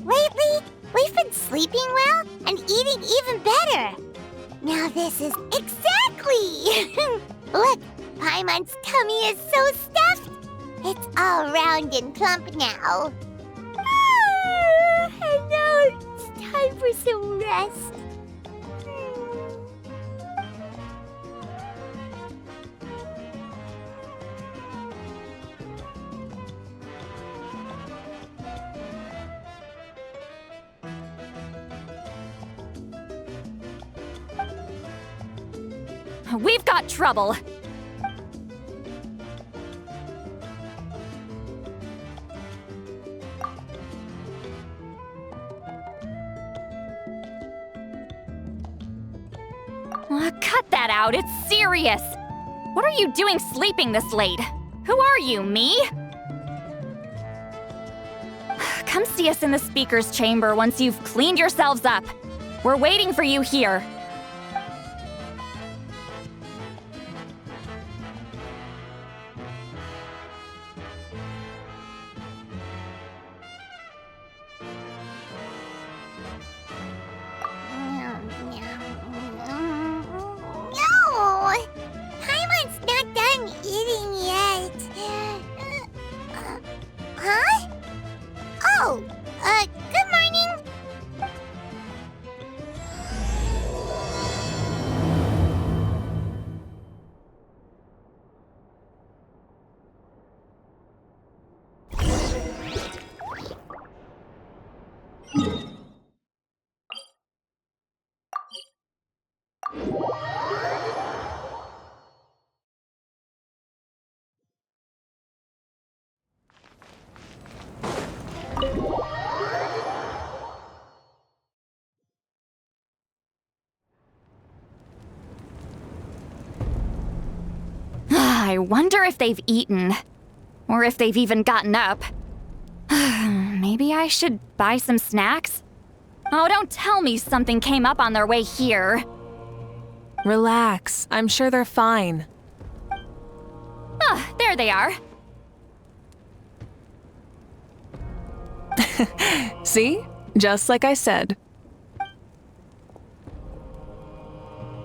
Lately, we've been sleeping well and eating even better. Now this is exactly! Look, Paimon's tummy is so stuffed. It's all round and plump now. And now it's time for some rest. We've got trouble. Cut that out, it's serious. What are you doing sleeping this late? Who are you, me? Come see us in the speaker's chamber once you've cleaned yourselves up. We're waiting for you here. Good morning. I wonder if they've eaten. Or if they've even gotten up. Maybe I should buy some snacks? Oh, don't tell me something came up on their way here. Relax. I'm sure they're fine. Ah, there they are. See? Just like I said.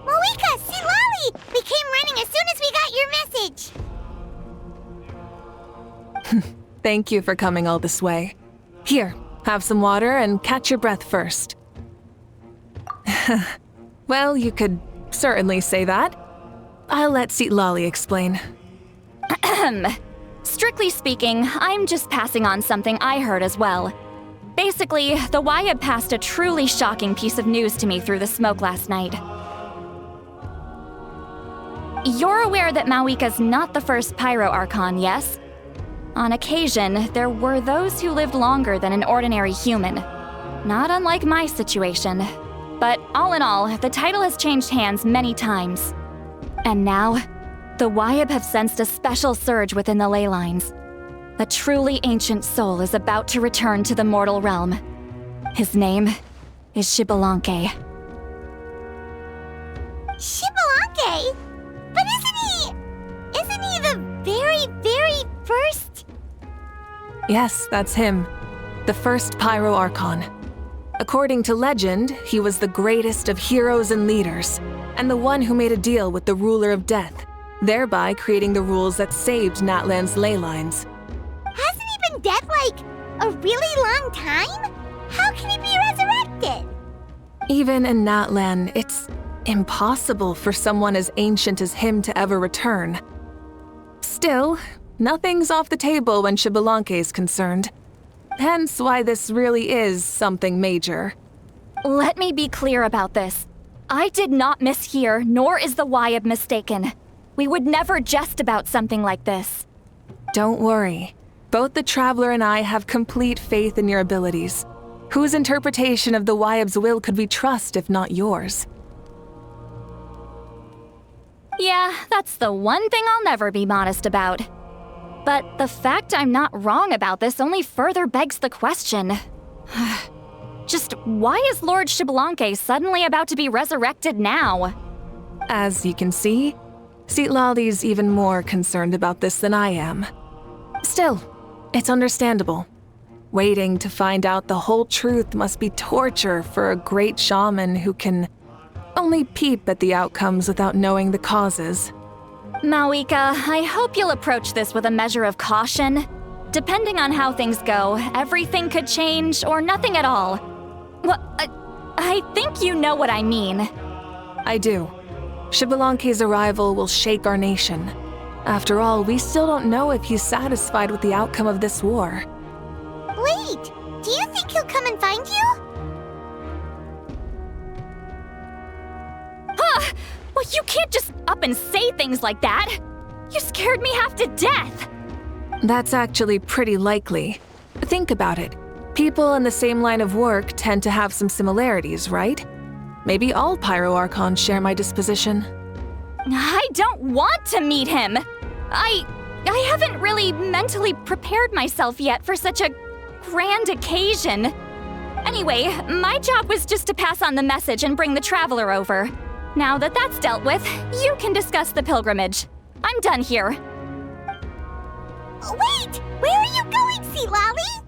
Mavuika, see Lolly! We came running as soon as we got your message. Thank you for coming all this way. Here, have some water and catch your breath first. Well, you could certainly say that. I'll let Seat Lolly explain. Strictly speaking, I'm just passing on something I heard as well. Basically, the Wyab passed a truly shocking piece of news to me through the smoke last night. You're aware that Mavuika's not the first Pyro Archon, yes? On occasion, there were those who lived longer than an ordinary human. Not unlike my situation. But all in all, the title has changed hands many times. And now, the Wyab have sensed a special surge within the ley lines. A truly ancient soul is about to return to the mortal realm. His name is Xbalanque. Xbalanque? But isn't he the very first? Yes, that's him. The first Pyro Archon. According to legend, he was the greatest of heroes and leaders, and the one who made a deal with the ruler of death, thereby creating the rules that saved Natlan's ley lines. Hasn't he been dead like a really long time? How can he be resurrected? Even in Natlan, it's impossible for someone as ancient as him to ever return. Still, nothing's off the table when Xbalanque is concerned. Hence why this really is something major. Let me be clear about this. I did not mishear, nor is the Wyab mistaken. We would never jest about something like this. Don't worry. Both the Traveler and I have complete faith in your abilities. Whose interpretation of the Wyab's will could we trust if not yours? Yeah, that's the one thing I'll never be modest about. But the fact I'm not wrong about this only further begs the question. Just why is Lord Xbalanque suddenly about to be resurrected now? As you can see, Citlali's even more concerned about this than I am. Still, it's understandable. Waiting to find out the whole truth must be torture for a great shaman who can only peep at the outcomes without knowing the causes. Mavuika, I hope you'll approach this with a measure of caution. Depending on how things go, everything could change or nothing at all. Well, I think you know what I mean. I do. Xbalanque's arrival will shake our nation. After all, we still don't know if he's satisfied with the outcome of this war. Wait, do you think he'll come and find you? Well, you can't just up and say things like that. You scared me half to death. That's actually pretty likely. Think about it. People in the same line of work tend to have some similarities, right? Maybe all Pyro Archons share my disposition. I don't want to meet him. I haven't really mentally prepared myself yet for such a grand occasion. Anyway, my job was just to pass on the message and bring the traveler over. Now that that's dealt with, you can discuss the pilgrimage. I'm done here. Wait! Where are you going, Citlali?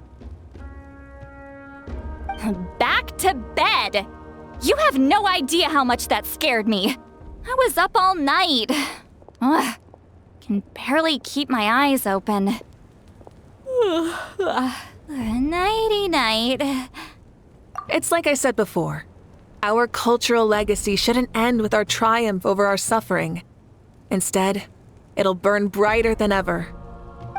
Back to bed! You have no idea how much that scared me. I was up all night. Ugh, can barely keep my eyes open. Nighty-night. It's like I said before. Our cultural legacy shouldn't end with our triumph over our suffering. Instead, it'll burn brighter than ever.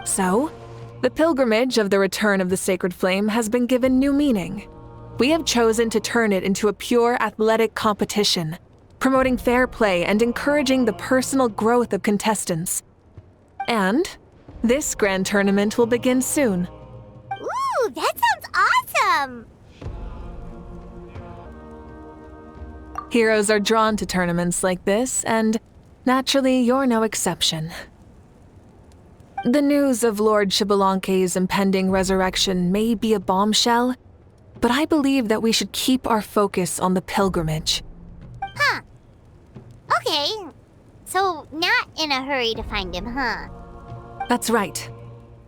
So, the pilgrimage of the return of the sacred flame has been given new meaning. We have chosen to turn it into a pure athletic competition, promoting fair play and encouraging the personal growth of contestants. And this grand tournament will begin soon. Ooh, that sounds awesome! Heroes are drawn to tournaments like this, and naturally, you're no exception. The news of Lord Xbalanque's impending resurrection may be a bombshell, but I believe that we should keep our focus on the pilgrimage. Huh. Okay. So, not in a hurry to find him, huh? That's right.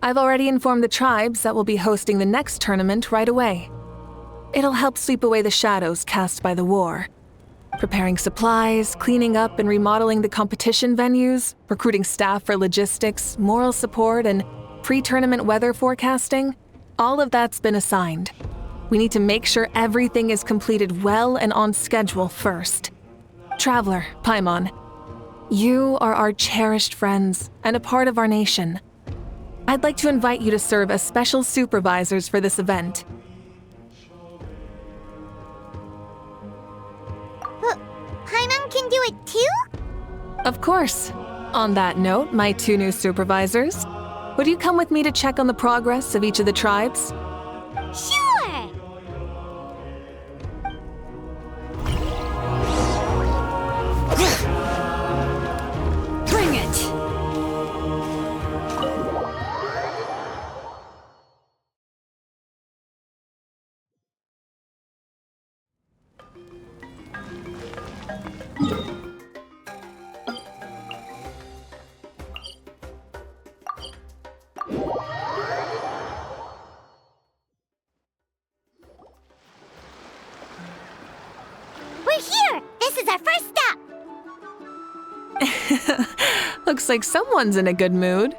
I've already informed the tribes that we'll be hosting the next tournament right away. It'll help sweep away the shadows cast by the war. Preparing supplies, cleaning up and remodeling the competition venues, recruiting staff for logistics, moral support, and pre-tournament weather forecasting, all of that's been assigned. We need to make sure everything is completed well and on schedule first. Traveler, Paimon, you are our cherished friends and a part of our nation. I'd like to invite you to serve as special supervisors for this event. Paimon can do it too? Of course. On that note, my 2 new supervisors, would you come with me to check on the progress of each of the tribes? Sure! Bring it! We're here! This is our first stop! Looks like someone's in a good mood.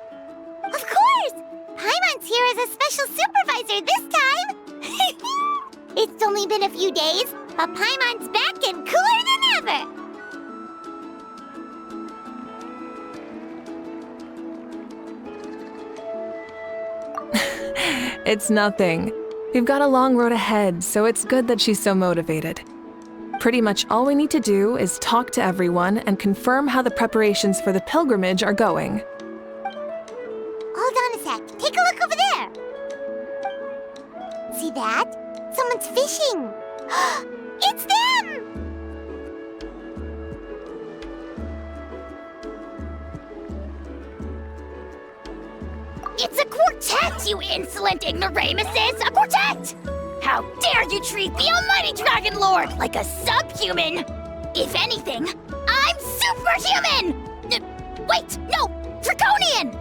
Of course! Paimon's here as a special supervisor this time! It's only been a few days, but Paimon's back and cooler than ever! It's nothing. We've got a long road ahead, so it's good that she's so motivated. Pretty much all we need to do is talk to everyone and confirm how the preparations for the pilgrimage are going. Hold on a sec. Take a look over there. See that? Someone's fishing. It's them! It's a quartet, you insolent ignoramuses! A quartet! How dare you treat the almighty Dragon Lord like a subhuman! If anything, I'm superhuman! Wait, no! Draconian!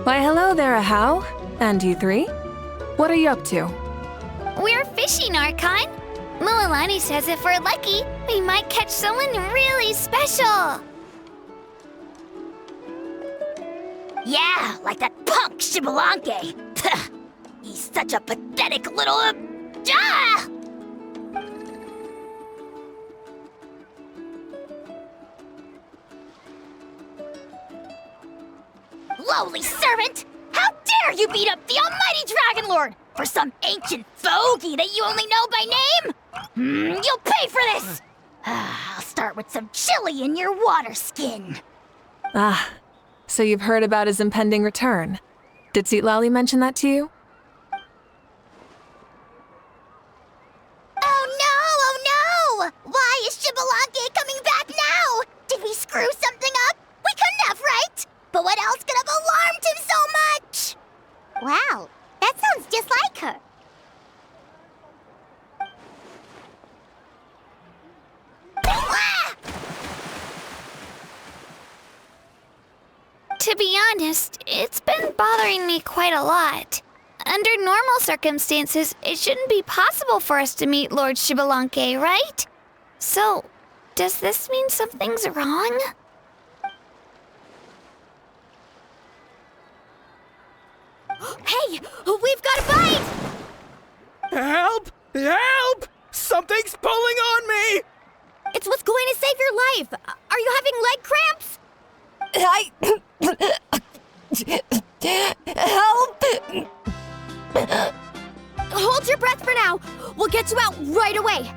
Why, hello there, Ahau. And you three? What are you up to? We're fishing, Archon. Mualani says if we're lucky, we might catch someone really special. Yeah, like that punk Shibalanke. He's such a pathetic little... Ah! Lowly servant! How dare you beat up the almighty Dragon Lord for some ancient fogey that you only know by name? You'll pay for this! I'll start with some chili in your water skin. Ah, so you've heard about his impending return. Did Lali mention that to you? Oh no! Why is Shibalanke coming back now? Did we screw something up? We couldn't have, right? But what else could have alarmed him so much? Wow, that sounds just like her. To be honest, it's been bothering me quite a lot. Under normal circumstances, it shouldn't be possible for us to meet Lord Shibalanke, right? So, does this mean something's wrong? Hey, we've got a bite! Help! Help! Something's pulling on me! It's what's going to save your life. Are you having leg cramps? Help! Hold your breath for now. We'll get you out right away.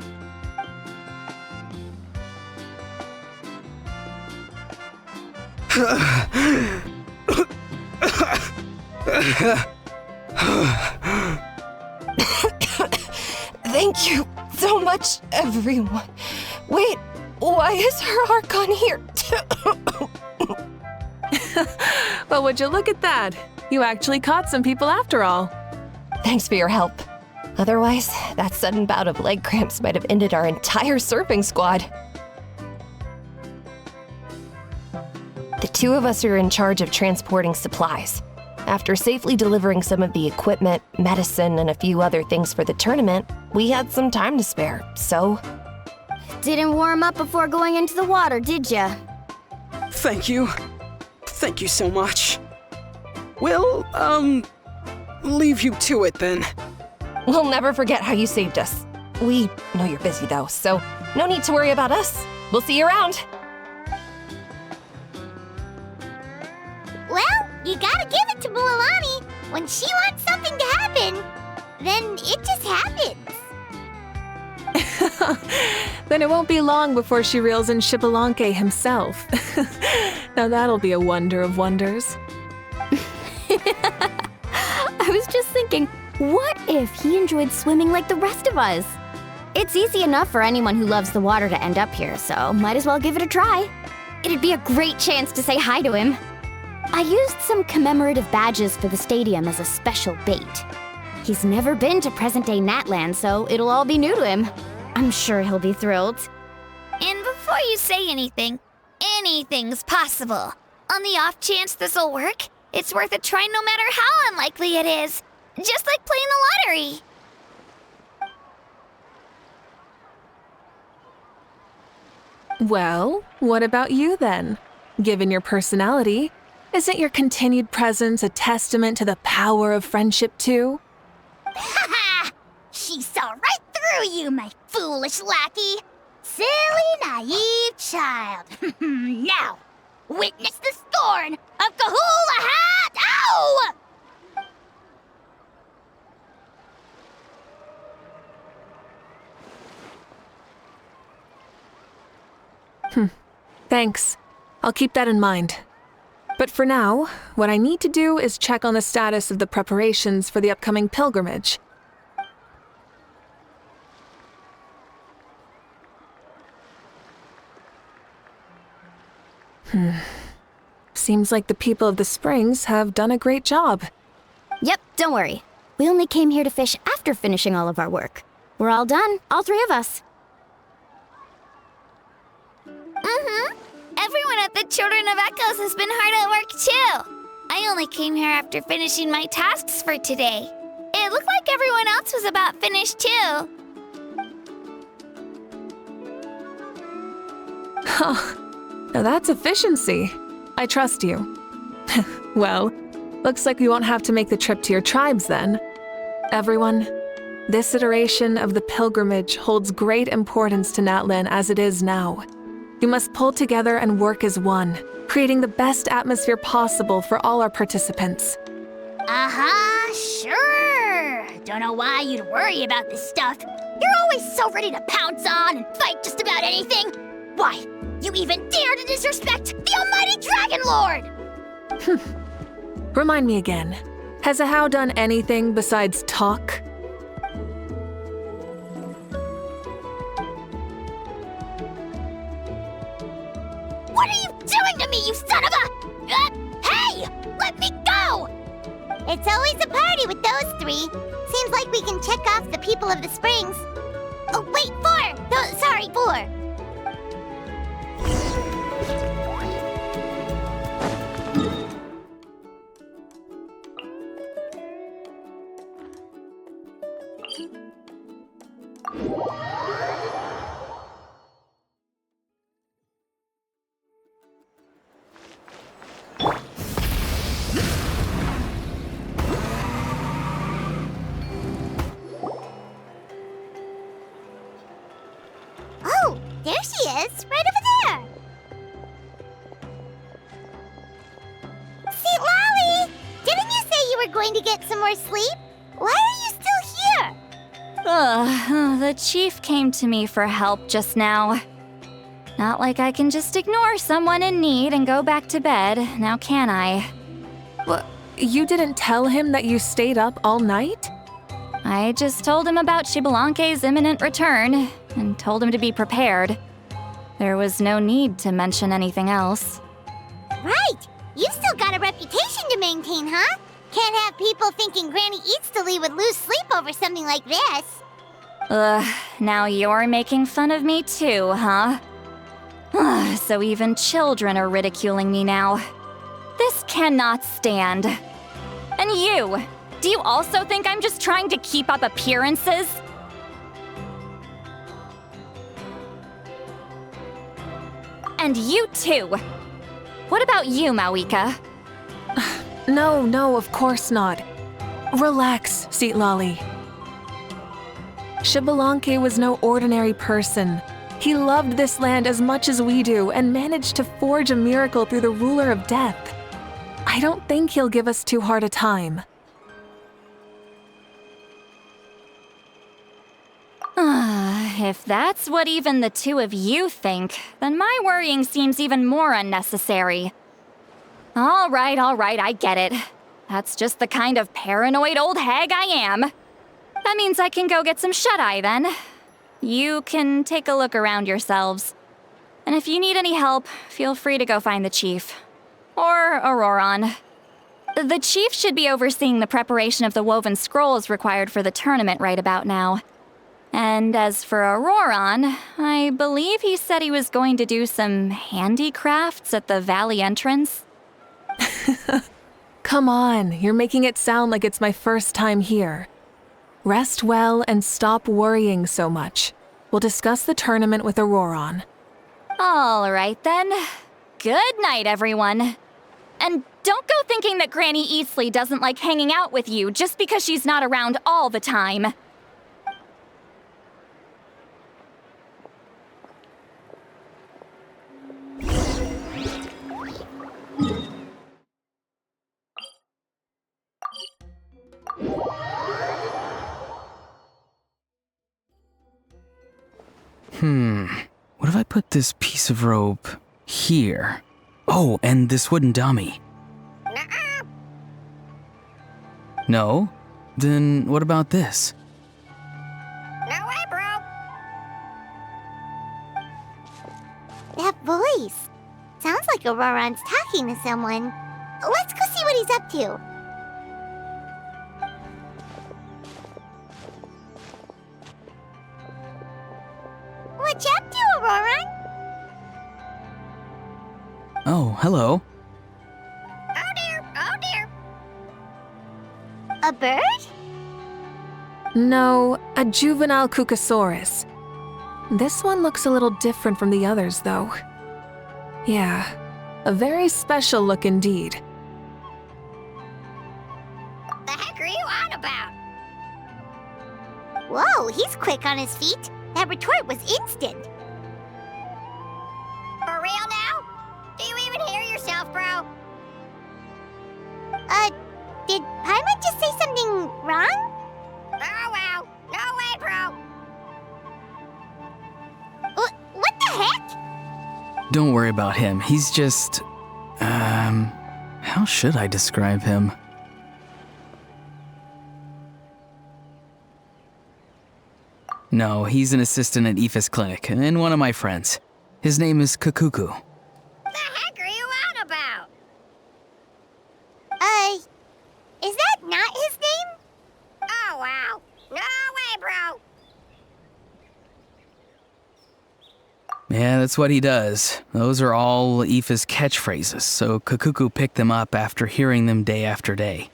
Thank you so much, everyone. Wait, why is her Archon here? Well, would you look at that? You actually caught some people after all. Thanks for your help. Otherwise, that sudden bout of leg cramps might have ended our entire surfing squad. The two of us are in charge of transporting supplies. After safely delivering some of the equipment, medicine, and a few other things for the tournament, we had some time to spare, so... Didn't warm up before going into the water, did ya? Thank you. Thank you so much. We'll, leave you to it then. We'll never forget how you saved us. We know you're busy though, so no need to worry about us. We'll see you around. Well, you gotta give it to Mualani. When she wants something to happen, then it just happens. Then it won't be long before she reels in Shibalanke himself. Now that'll be a wonder of wonders. I was just thinking, what if he enjoyed swimming like the rest of us? It's easy enough for anyone who loves the water to end up here, so might as well give it a try. It'd be a great chance to say hi to him. I used some commemorative badges for the stadium as a special bait. He's never been to present-day Natland, so it'll all be new to him. I'm sure he'll be thrilled. And before you say anything, anything's possible. On the off chance this'll work, it's worth a try no matter how unlikely it is. Just like playing the lottery. Well, what about you then? Given your personality, isn't your continued presence a testament to the power of friendship too? Ha ha! She saw right through you, my foolish lackey. Silly, naive child. Now, witness the scorn of Kahula Hat! Ow! Thanks. I'll keep that in mind. But for now, what I need to do is check on the status of the preparations for the upcoming pilgrimage. Seems like the people of the springs have done a great job. Yep, don't worry. We only came here to fish after finishing all of our work. We're all done, all three of us. Everyone at the Children of Echoes has been hard at work too. I only came here after finishing my tasks for today. It looked like everyone else was about finished too. Now that's efficiency. I trust you. Well, looks like we won't have to make the trip to your tribes then. Everyone, this iteration of the pilgrimage holds great importance to Natlan as it is now. You must pull together and work as one, creating the best atmosphere possible for all our participants. Sure. Don't know why you'd worry about this stuff. You're always so ready to pounce on and fight just about anything. Why, you even dare to disrespect the almighty Dragon Lord! Remind me again, has Ahau done anything besides talk? What are you doing to me, you son of a... hey! Let me go! It's always a party with those three. Seems like we can check off the people of the springs. Oh, wait, four! No, sorry, four. Oh, there she is, right over there. See, Lolly, didn't you say you were going to get some more sleep? Why are you still here? The chief came to me for help just now. Not like I can just ignore someone in need and go back to bed, now can I? What? You didn't tell him that you stayed up all night? I just told him about Xbalanque's imminent return, and told him to be prepared. There was no need to mention anything else. Right! You've still got a reputation to maintain, huh? Can't have people thinking Granny Eatstily would lose sleep over something like this. Now you're making fun of me too, huh? So even children are ridiculing me now. This cannot stand. And you! Do you also think I'm just trying to keep up appearances? And you too! What about you, Mavuika? No, of course not. Relax, Seatlolly. Xbalanque was no ordinary person. He loved this land as much as we do and managed to forge a miracle through the ruler of death. I don't think he'll give us too hard a time. If that's what even the two of you think, then my worrying seems even more unnecessary. All right, I get it. That's just the kind of paranoid old hag I am. That means I can go get some shut-eye then. You can take a look around yourselves. And if you need any help, feel free to go find the chief. Or Auroron. The chief should be overseeing the preparation of the woven scrolls required for the tournament right about now. And as for Auroron, I believe he said he was going to do some handicrafts at the valley entrance. Come on, you're making it sound like it's my first time here. Rest well and stop worrying so much. We'll discuss the tournament with Auroron. All right then. Good night, everyone. And don't go thinking that Granny Eastly doesn't like hanging out with you just because she's not around all the time. What if I put this piece of rope here? Oh, and this wooden dummy. No? Then what about this? No way, bro. That voice. Sounds like Auroron's talking to someone. Let's go see what he's up to. What you up to, Auroron? Oh, hello. Oh dear, oh dear. A bird? No, a juvenile Cucosaurus. This one looks a little different from the others, though. Yeah, a very special look indeed. The heck are you on about? Whoa, he's quick on his feet. That retort was instant. For real now? Do you even hear yourself, bro? Did Paimon just say something wrong? Oh wow, no way, bro. What the heck? Don't worry about him. He's just... how should I describe him? No, he's an assistant at Aoife's clinic, and one of my friends. His name is Kakuku. The heck are you on about? Is that not his name? Oh wow, no way, bro. Yeah, that's what he does. Those are all Aoife's catchphrases, so Kakuku picked them up after hearing them day after day.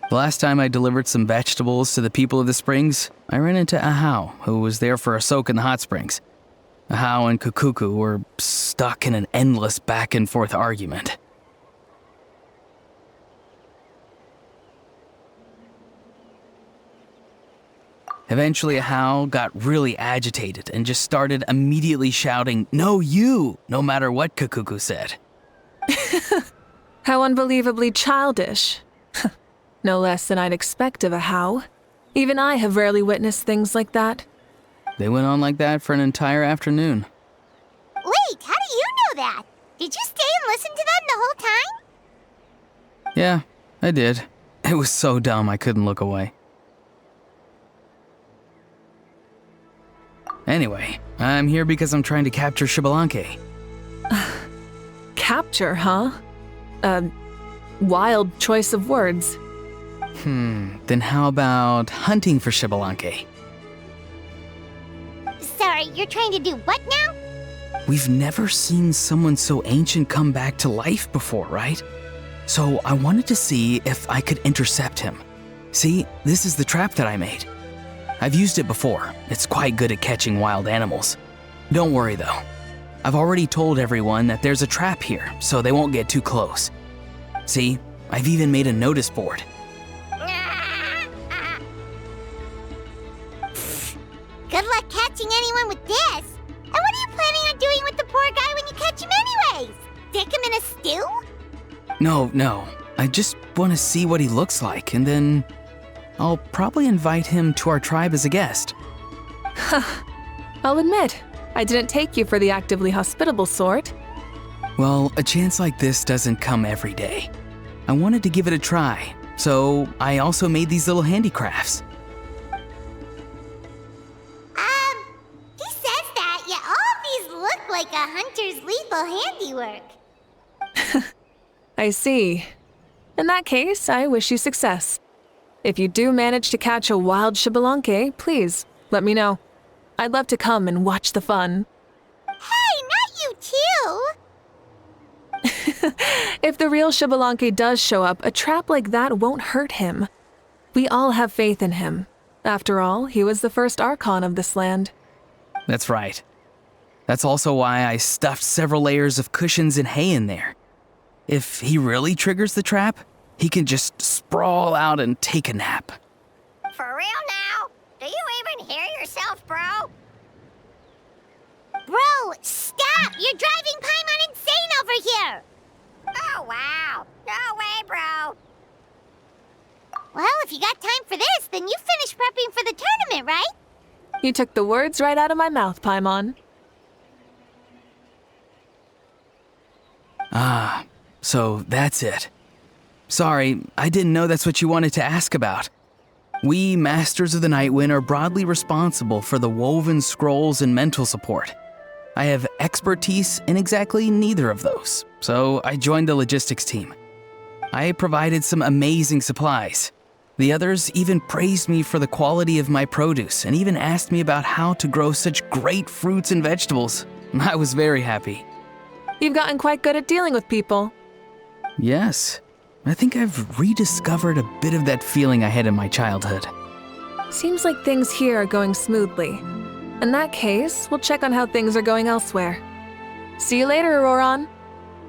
The last time I delivered some vegetables to the people of the springs, I ran into Ahau, who was there for a soak in the hot springs. Ahau and Kakuku were stuck in an endless back-and-forth argument. Eventually, Ahau got really agitated and just started immediately shouting, "No, you!" no matter what Kakuku said. How unbelievably childish. No less than I'd expect of a How. Even I have rarely witnessed things like that. They went on like that for an entire afternoon. Wait, how do you know that? Did you stay and listen to them the whole time? Yeah, I did. It was so dumb I couldn't look away. Anyway, I'm here because I'm trying to capture Xbalanque. Capture, huh? Wild choice of words. Then how about hunting for Xbalanque? Sorry, you're trying to do what now? We've never seen someone so ancient come back to life before, right? So I wanted to see if I could intercept him. See, this is the trap that I made. I've used it before. It's quite good at catching wild animals. Don't worry though. I've already told everyone that there's a trap here, so they won't get too close. See, I've even made a notice board. Good luck catching anyone with this. And what are you planning on doing with the poor guy when you catch him anyways? Stick him in a stew? No. I just want to see what he looks like, and then I'll probably invite him to our tribe as a guest. I'll admit, I didn't take you for the actively hospitable sort. Well, a chance like this doesn't come every day. I wanted to give it a try, so I also made these little handicrafts. He says that, yet all of these look like a hunter's lethal handiwork. I see. In that case, I wish you success. If you do manage to catch a wild Xbalanque, please, let me know. I'd love to come and watch the fun. Hey, not you too! If the real Xbalanque does show up, a trap like that won't hurt him. We all have faith in him. After all, he was the first Archon of this land. That's right. That's also why I stuffed several layers of cushions and hay in there. If he really triggers the trap, he can just sprawl out and take a nap. For real now? Do you even hear yourself, bro? Bro, stop! You're driving Paimon insane over here! Oh wow, no way, bro. Well, if you got time for this, then you finished prepping for the tournament, right? You took the words right out of my mouth, Paimon. Ah, so that's it. Sorry, I didn't know that's what you wanted to ask about. We, Masters of the Nightwind, are broadly responsible for the woven scrolls and mental support. I have expertise in exactly neither of those, so I joined the logistics team. I provided some amazing supplies. The others even praised me for the quality of my produce and even asked me about how to grow such great fruits and vegetables. I was very happy. You've gotten quite good at dealing with people. Yes, I think I've rediscovered a bit of that feeling I had in my childhood. Seems like things here are going smoothly. In that case, we'll check on how things are going elsewhere. See you later, Auroran.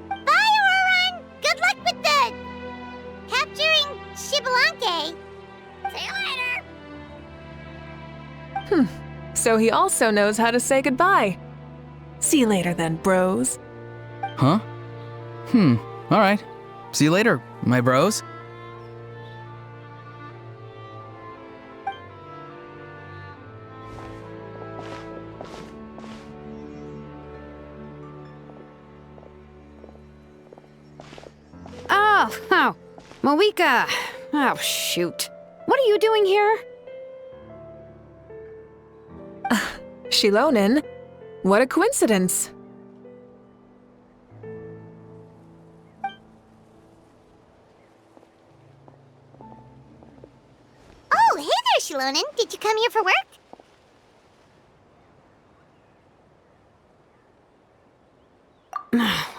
Bye, Auroran! Good luck with the capturing Xbalanque. See you later! So he also knows how to say goodbye. See you later then, bros. Huh? All right. See you later, my bros. Oh, Mavuika. Oh, shoot. What are you doing here? Shilonen, what a coincidence. Oh, hey there, Shilonen. Did you come here for work?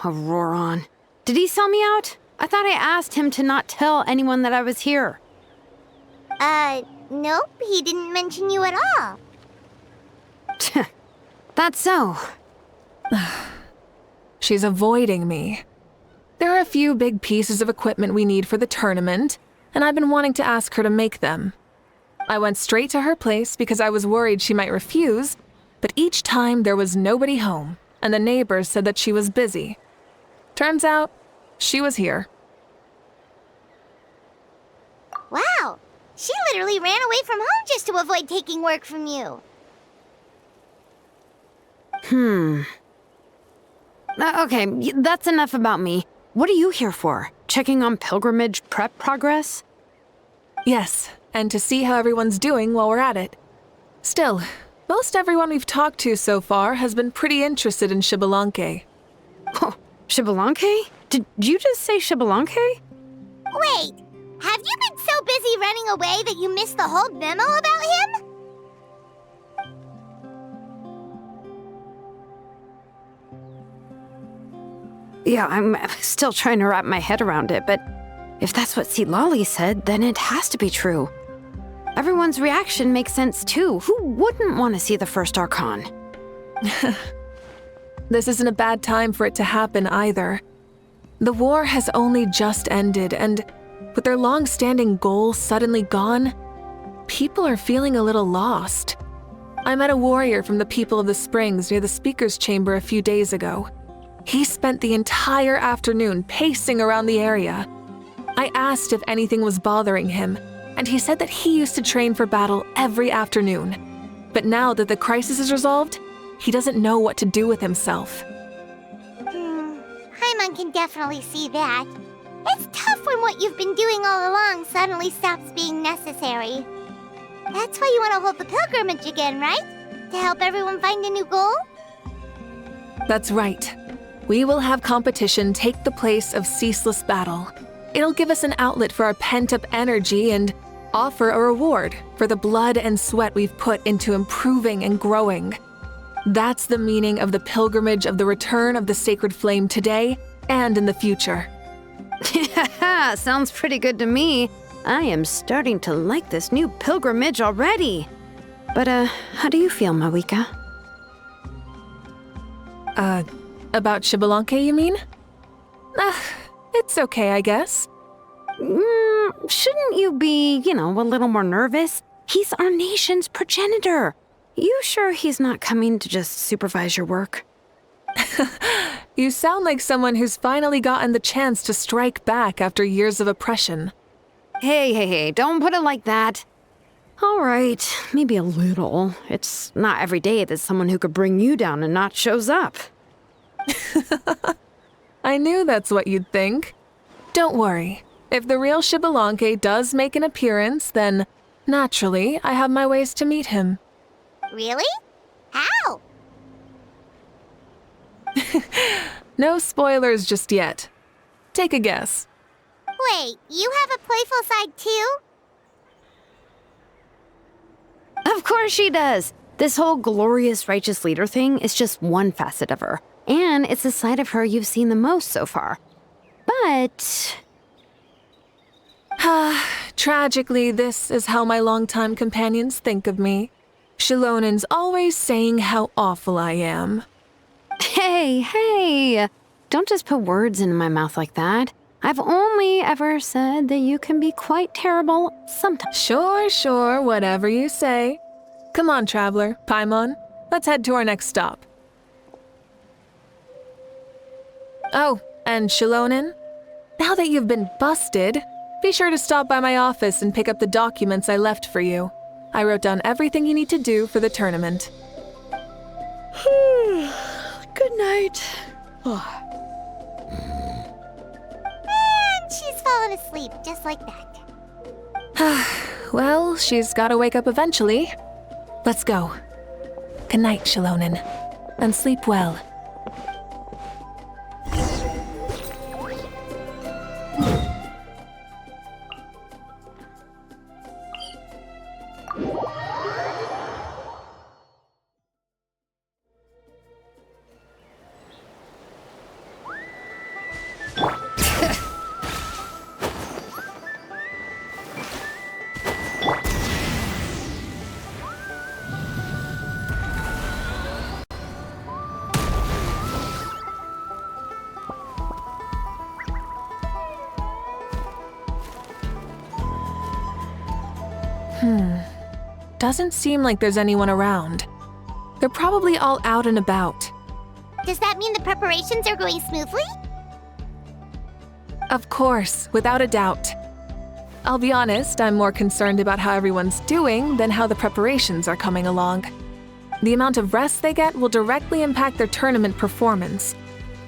Auroran. Did he sell me out? I thought I asked him to not tell anyone that I was here. Nope, he didn't mention you at all. That's so. She's avoiding me. There are a few big pieces of equipment we need for the tournament, and I've been wanting to ask her to make them. I went straight to her place because I was worried she might refuse, but each time there was nobody home, and the neighbors said that she was busy. Turns out, she was here. Wow, she literally ran away from home just to avoid taking work from you. Okay, that's enough about me. What are you here for? Checking on pilgrimage prep progress? Yes, and to see how everyone's doing while we're at it. Still, most everyone we've talked to so far has been pretty interested in Xbalanque. Oh, Xbalanque? Did you just say Xbalanque? Wait, have you been so busy running away that you missed the whole memo about him? Yeah, I'm still trying to wrap my head around it, but if that's what Lolly said, then it has to be true. Everyone's reaction makes sense too. Who wouldn't want to see the first Archon? This isn't a bad time for it to happen either. The war has only just ended, and with their long-standing goal suddenly gone, people are feeling a little lost. I met a warrior from the People of the Springs near the Speaker's Chamber a few days ago. He spent the entire afternoon pacing around the area. I asked if anything was bothering him, and he said that he used to train for battle every afternoon. But now that the crisis is resolved, he doesn't know what to do with himself. Paimon can definitely see that. It's tough when what you've been doing all along suddenly stops being necessary. That's why you want to hold the pilgrimage again, right? To help everyone find a new goal? That's right. We will have competition take the place of ceaseless battle. It'll give us an outlet for our pent-up energy and offer a reward for the blood and sweat we've put into improving and growing. That's the meaning of the pilgrimage of the return of the sacred flame today and in the future. Sounds pretty good to me. I am starting to like this new pilgrimage already. But, how do you feel, Mavuika? About Xbalanque, you mean? It's okay, I guess. Shouldn't you be, a little more nervous? He's our nation's progenitor. You sure he's not coming to just supervise your work? You sound like someone who's finally gotten the chance to strike back after years of oppression. Hey, don't put it like that. All right, maybe a little. It's not every day that someone who could bring you down a notch shows up. I knew that's what you'd think. Don't worry. If the real Xbalanque does make an appearance, then, naturally, I have my ways to meet him. Really? How? No spoilers just yet. Take a guess. Wait, you have a playful side too? Of course she does. This whole glorious righteous leader thing is just one facet of her. And it's the side of her you've seen the most so far. But... Tragically, this is how my longtime companions think of me. Shilonen's always saying how awful I am. Hey, don't just put words into my mouth like that. I've only ever said that you can be quite terrible sometimes. Sure, whatever you say. Come on, traveler, Paimon. Let's head to our next stop. Oh, and Shilonen, now that you've been busted, be sure to stop by my office and pick up the documents I left for you. I wrote down everything you need to do for the tournament. Good night. And she's fallen asleep just like that. Well, she's gotta wake up eventually. Let's go. Good night, Shilonen. And sleep well. Doesn't seem like there's anyone around. They're probably all out and about. Does that mean the preparations are going smoothly? Of course, without a doubt. I'll be honest, I'm more concerned about how everyone's doing than how the preparations are coming along. The amount of rest they get will directly impact their tournament performance.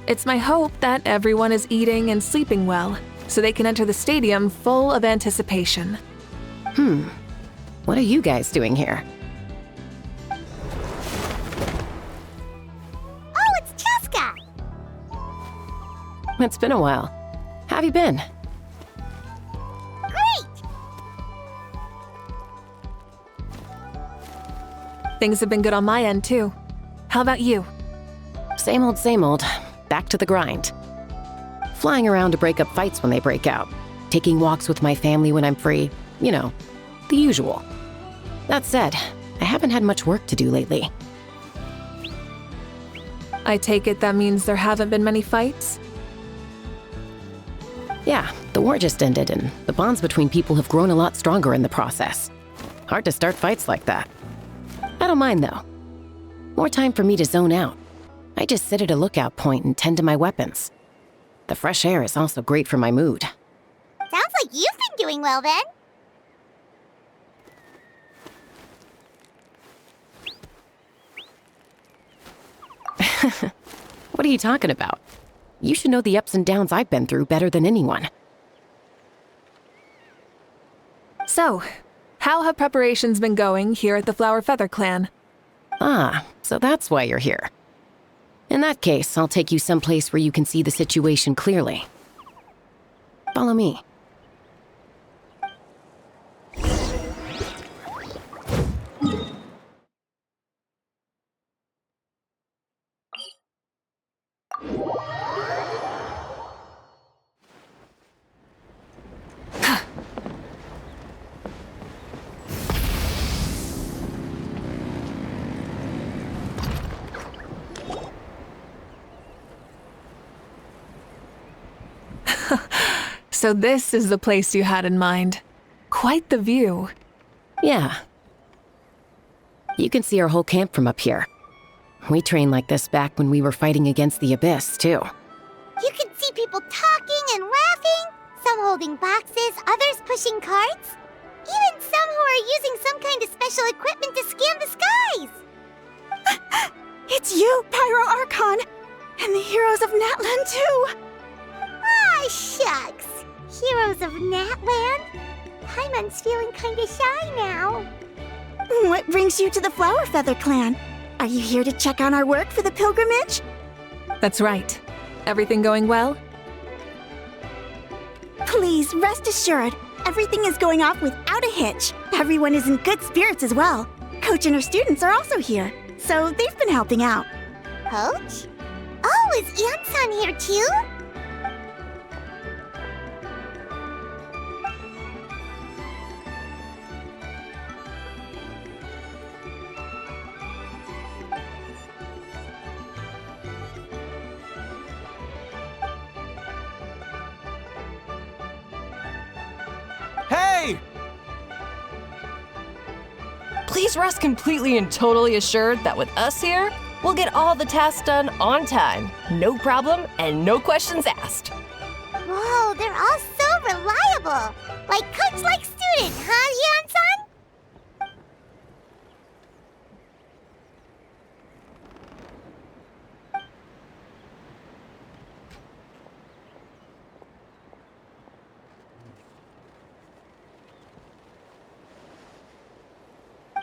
It's my hope that everyone is eating and sleeping well, so they can enter the stadium full of anticipation. What are you guys doing here? Oh, it's Cheska! It's been a while. How have you been? Great! Things have been good on my end, too. How about you? Same old. Back to the grind. Flying around to break up fights when they break out. Taking walks with my family when I'm free. You know, the usual. That said, I haven't had much work to do lately. I take it that means there haven't been many fights? Yeah, the war just ended and the bonds between people have grown a lot stronger in the process. Hard to start fights like that. I don't mind though. More time for me to zone out. I just sit at a lookout point and tend to my weapons. The fresh air is also great for my mood. Sounds like you've been doing well then. What are you talking about? You should know the ups and downs I've been through better than anyone. So, how have preparations been going here at the Flower Feather Clan? Ah, so that's why you're here. In that case, I'll take you someplace where you can see the situation clearly. Follow me. So this is the place you had in mind. Quite the view. Yeah. You can see our whole camp from up here. We trained like this back when we were fighting against the Abyss, too. You can see people talking and laughing, some holding boxes, others pushing carts. Even some who are using some kind of special equipment to scan the skies. It's you, Pyro Archon! And the heroes of Natlan, too! Ah, shucks. Heroes of Natland? Paimon's feeling kinda shy now. What brings you to the Flower Feather Clan? Are you here to check on our work for the pilgrimage? That's right. Everything going well? Please rest assured, everything is going off without a hitch. Everyone is in good spirits as well. Coach and her students are also here, so they've been helping out. Coach? Oh, is Ian-san here too? Hey! Please rest completely and totally assured that with us here, we'll get all the tasks done on time. No problem and no questions asked. Whoa, they're all so reliable. Like coach like student, huh, Ian-san?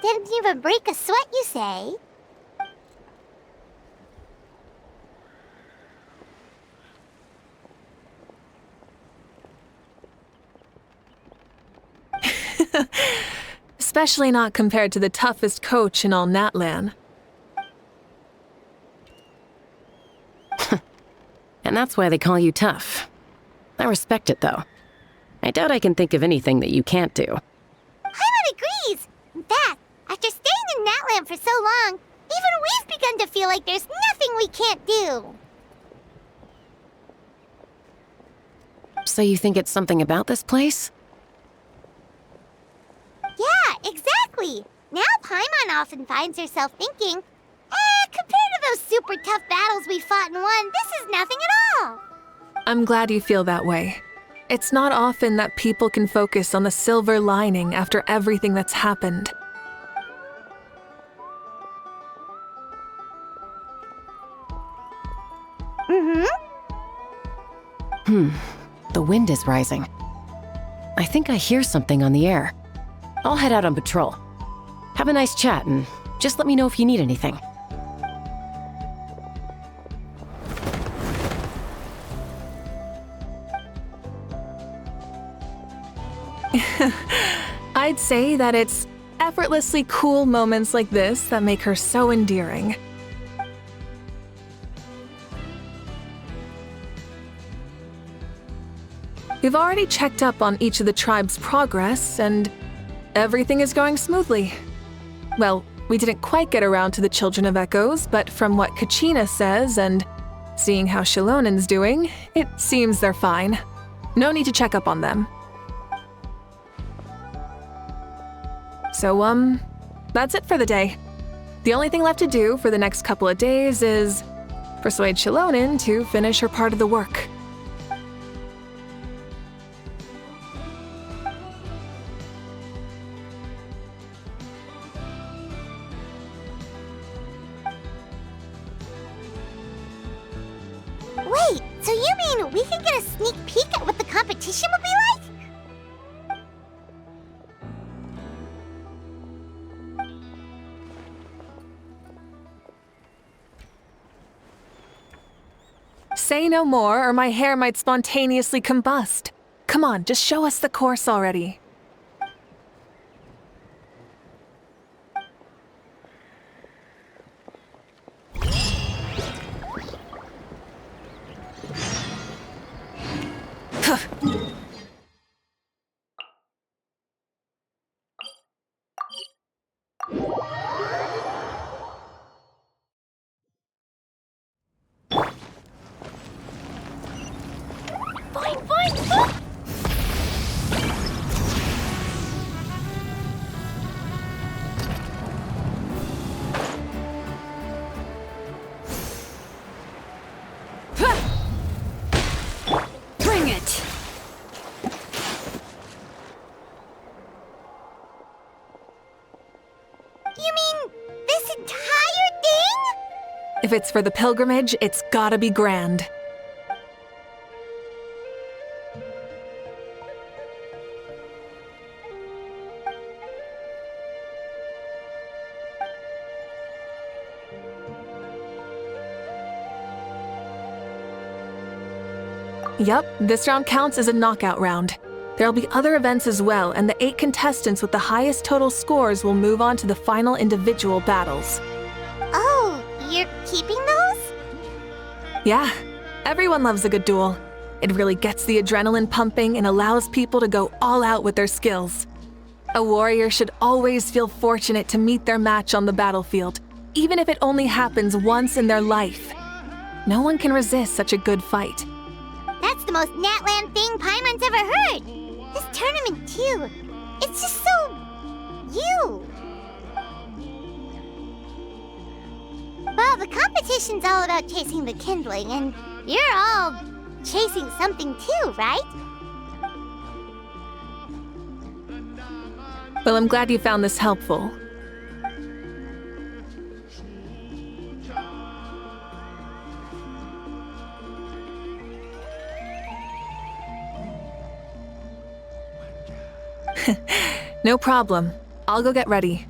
Didn't even break a sweat, you say? Especially not compared to the toughest coach in all Natlan. And that's why they call you tough. I respect it, though. I doubt I can think of anything that you can't do. Paimon agrees! In fact, after staying in Natlan for so long, even we've begun to feel like there's nothing we can't do. So you think it's something about this place? Yeah, exactly! Now Paimon often finds herself thinking, compared to those super tough battles we fought and won, this is nothing at all! I'm glad you feel that way. It's not often that people can focus on the silver lining after everything that's happened. The wind is rising. I think I hear something on the air. I'll head out on patrol. Have a nice chat and just let me know if you need anything. I'd say that it's effortlessly cool moments like this that make her so endearing. We've already checked up on each of the tribe's progress, and everything is going smoothly. Well, we didn't quite get around to the Children of Echoes, but from what Kachina says and seeing how Shilonen's doing, it seems they're fine. No need to check up on them. So, that's it for the day. The only thing left to do for the next couple of days is persuade Shilonen to finish her part of the work. Wait, so you mean we can get a sneak peek at what the competition will be like? Say no more, or my hair might spontaneously combust. Come on, just show us the course already. Bring it! You mean this entire thing? If it's for the pilgrimage, it's gotta be grand. Yup, this round counts as a knockout round. There'll be other events as well, and the 8 contestants with the highest total scores will move on to the final individual battles. Oh, you're keeping those? Yeah, everyone loves a good duel. It really gets the adrenaline pumping and allows people to go all out with their skills. A warrior should always feel fortunate to meet their match on the battlefield, even if it only happens once in their life. No one can resist such a good fight. That's the most Natland thing Paimon's ever heard. This tournament, too. It's just so... you. Well, the competition's all about chasing the kindling, and you're all chasing something too, right? Well, I'm glad you found this helpful. No problem. I'll go get ready.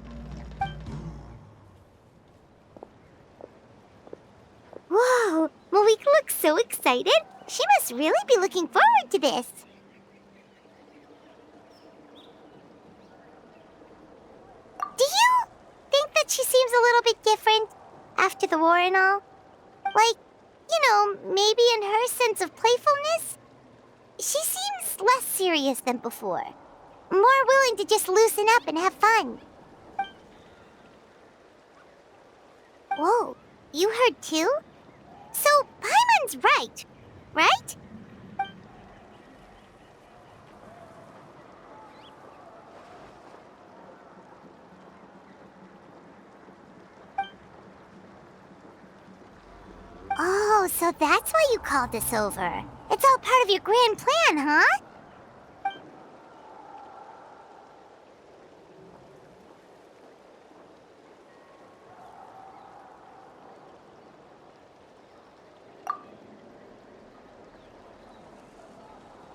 Whoa, Mavuika looks so excited. She must really be looking forward to this. Do you think that she seems a little bit different after the war and all? Like, maybe in her sense of playfulness? She seems less serious than before. More willing to just loosen up and have fun. Whoa, you heard too? So, Paimon's right, right? Oh, so that's why you called us over. It's all part of your grand plan, huh?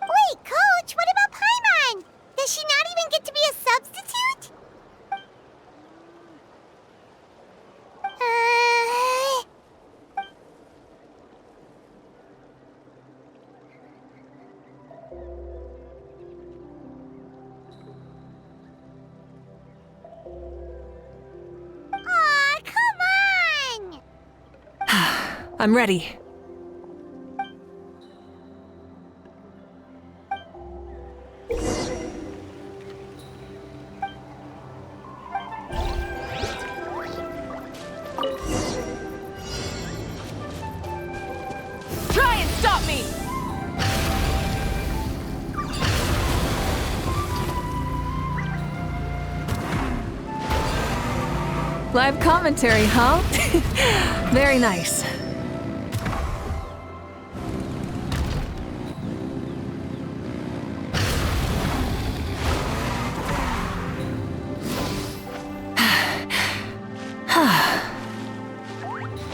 Wait, Coach, what about Paimon? Does she not even get to be a substitute? Aw, come on! I'm ready. Try and stop me! Live commentary, huh? Very nice.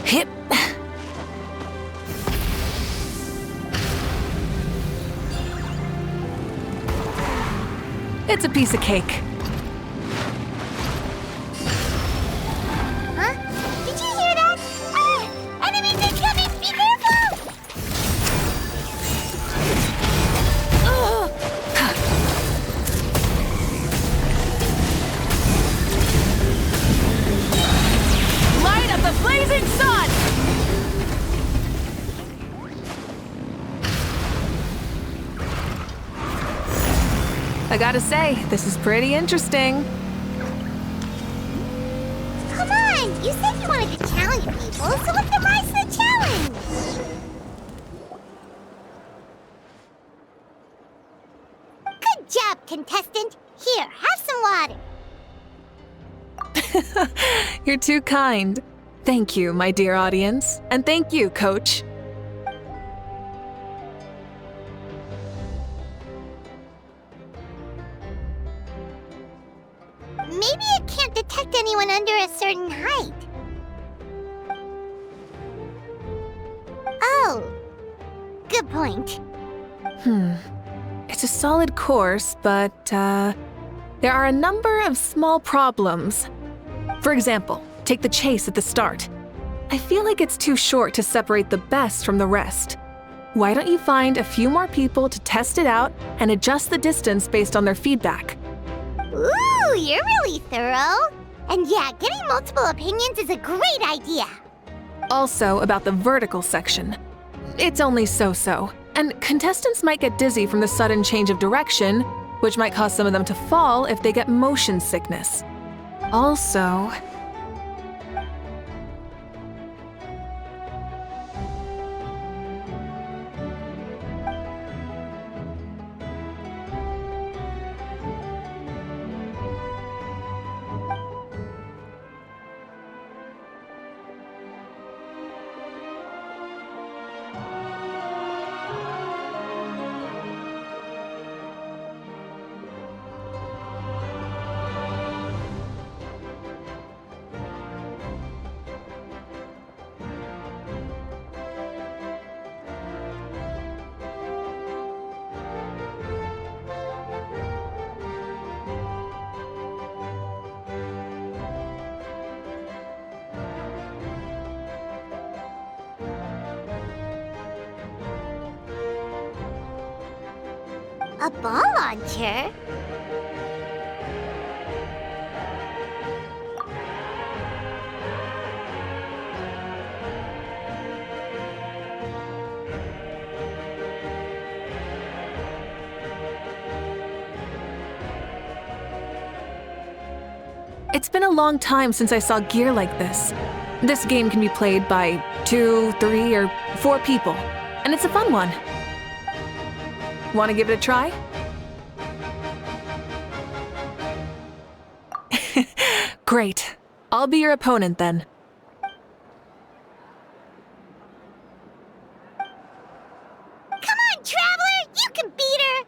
Hip. It's a piece of cake. Huh? Did you hear that? Ah! Enemies incoming! Be careful! Light up the blazing sun! I gotta say, this is pretty interesting. Come on! You said you wanted to challenge people, so let them rise to the challenge! Good job, contestant! Here, have some water! You're too kind. Thank you, my dear audience. And thank you, Coach. Maybe it can't detect anyone under a certain height. Oh, good point. It's a solid course, but, there are a number of small problems. For example, take the chase at the start. I feel like it's too short to separate the best from the rest. Why don't you find a few more people to test it out and adjust the distance based on their feedback? Ooh, you're really thorough. And yeah, getting multiple opinions is a great idea. Also, about the vertical section. It's only so-so, and contestants might get dizzy from the sudden change of direction, which might cause some of them to fall if they get motion sickness. Also, A ball launcher? it's been a long time since I saw gear like this. This game can be played by 2, 3, or 4 people, and it's a fun one. Want to give it a try? Great. I'll be your opponent then. Come on, Traveler! You can beat her!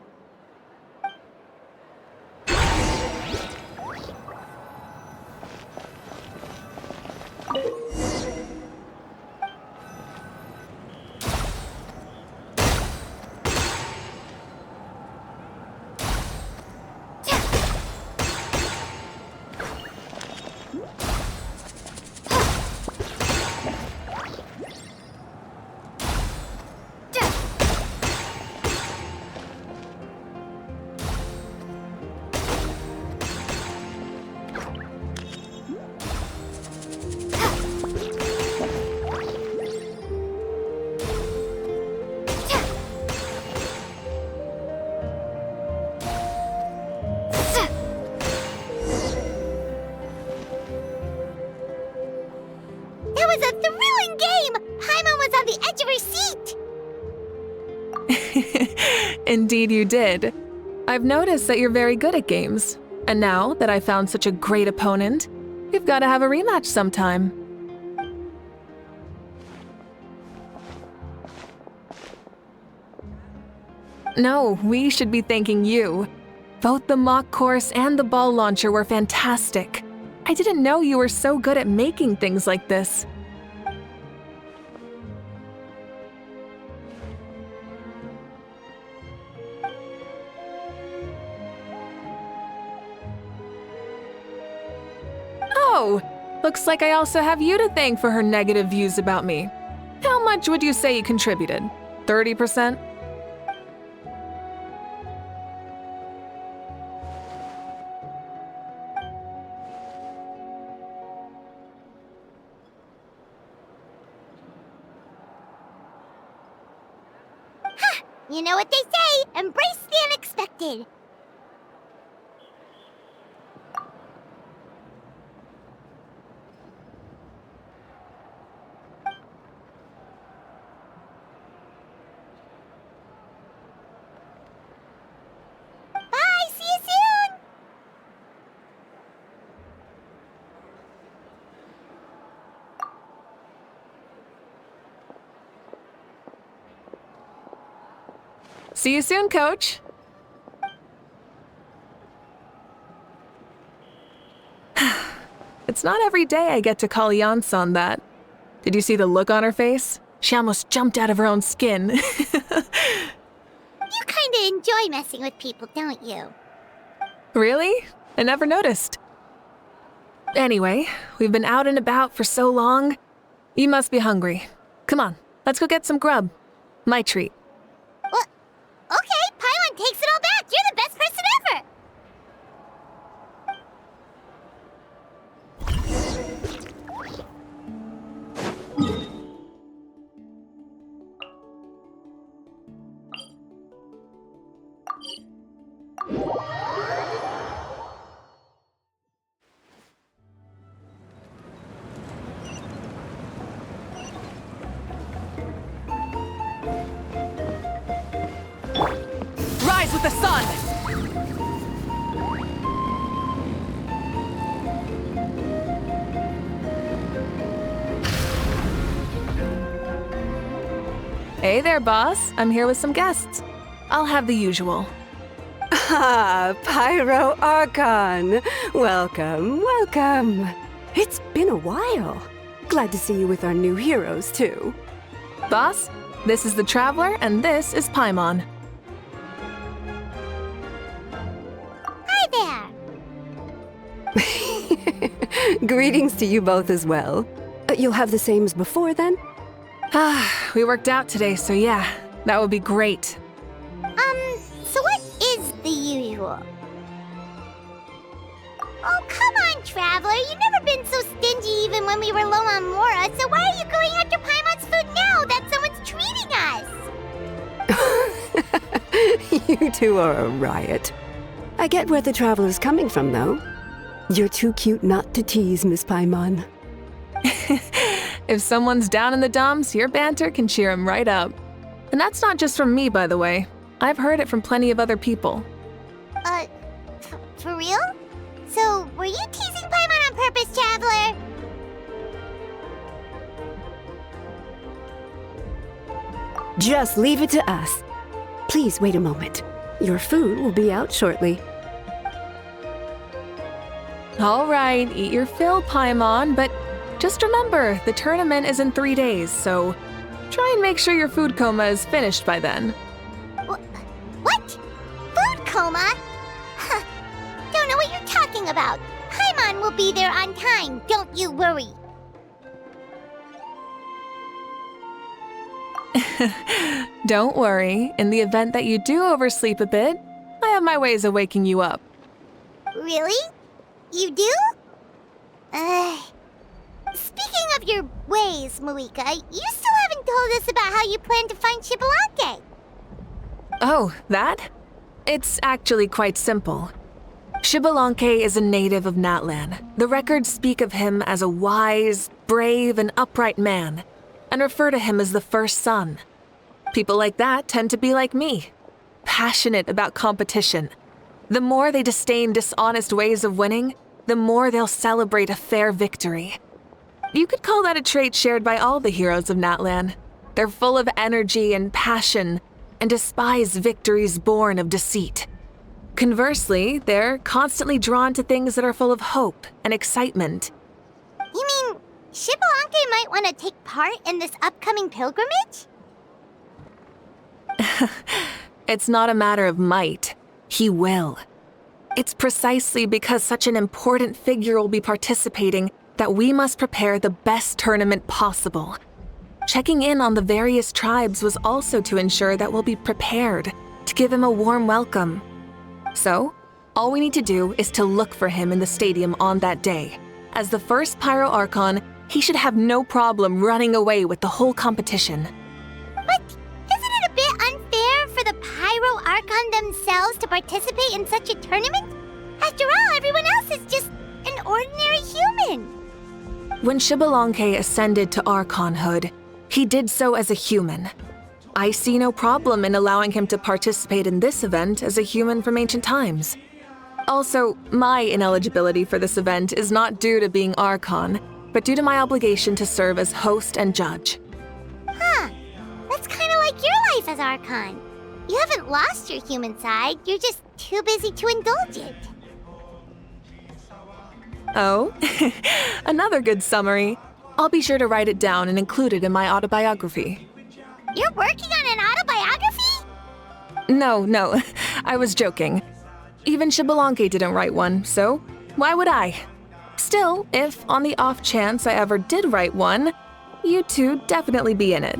That was a thrilling game! Paimon was on the edge of her seat! Indeed you did. I've noticed that you're very good at games. And now that I found such a great opponent, we've got to have a rematch sometime. No, we should be thanking you. Both the mock course and the ball launcher were fantastic. I didn't know you were so good at making things like this. Oh, looks like I also have you to thank for her negative views about me. How much would you say you contributed? 30%? You know what they say, embrace the unexpected. Bye, see you soon! See you soon, Coach. It's not every day I get to call Yansan that. Did you see the look on her face? She almost jumped out of her own skin. You kinda enjoy messing with people, don't you? Really? I never noticed. Anyway, we've been out and about for so long. You must be hungry. Come on, let's go get some grub. My treat. Well, okay, Paimon takes it all back. You're the best person ever. Rise with the sun! Hey there, boss. I'm here with some guests. I'll have the usual. Ah, Pyro Archon! Welcome, welcome. It's been a while. Glad to see you with our new heroes, too. Boss, this is the Traveler, and this is Paimon. Hi there. Greetings to you both as well. You'll have the same as before, then? We worked out today, so yeah, that would be great. So what is the usual? Oh, come on, Traveler. You've never been so stingy even when we were low on Mora, so why are you going after Paimon's food now that someone's treating us? You two are a riot. I get where the Traveler's coming from, though. You're too cute not to tease, Miss Paimon. If someone's down in the dumps, your banter can cheer him right up. And that's not just from me, by the way. I've heard it from plenty of other people. For real? So, were you teasing Paimon on purpose, Traveler? Just leave it to us. Please wait a moment. Your food will be out shortly. All right, eat your fill, Paimon, but just remember, the tournament is in 3 days, so try and make sure your food coma is finished by then. What? Food coma? Huh. Don't know what you're talking about. Paimon will be there on time, don't you worry. Don't worry, in the event that you do oversleep a bit, I have my ways of waking you up. Really? You do? Speaking of your ways, Mavuika, you still haven't told us about how you plan to find Xbalanque. Oh, that? It's actually quite simple. Xbalanque is a native of Natlan. The records speak of him as a wise, brave, and upright man, and refer to him as the first son. People like that tend to be like me, passionate about competition. The more they disdain dishonest ways of winning, the more they'll celebrate a fair victory. You could call that a trait shared by all the heroes of Natlan. They're full of energy and passion, and despise victories born of deceit. Conversely, they're constantly drawn to things that are full of hope and excitement. You mean Xbalanque might want to take part in this upcoming pilgrimage? It's not a matter of might. He will. It's precisely because such an important figure will be participating that we must prepare the best tournament possible. Checking in on the various tribes was also to ensure that we'll be prepared to give him a warm welcome. So, all we need to do is to look for him in the stadium on that day. As the first Pyro Archon, he should have no problem running away with the whole competition. But isn't it a bit unfair for the Pyro Archon themselves to participate in such a tournament? After all, everyone else is just an ordinary human. When Xbalanque ascended to Archonhood, he did so as a human. I see no problem in allowing him to participate in this event as a human from ancient times. Also, my ineligibility for this event is not due to being Archon, but due to my obligation to serve as host and judge. Huh. That's kind of like your life as Archon. You haven't lost your human side, you're just too busy to indulge it. Oh, another good summary. I'll be sure to write it down and include it in my autobiography. You're working on an autobiography? No, I was joking. Even Xbalanque didn't write one, so why would I? Still, if on the off chance I ever did write one, you two definitely be in it.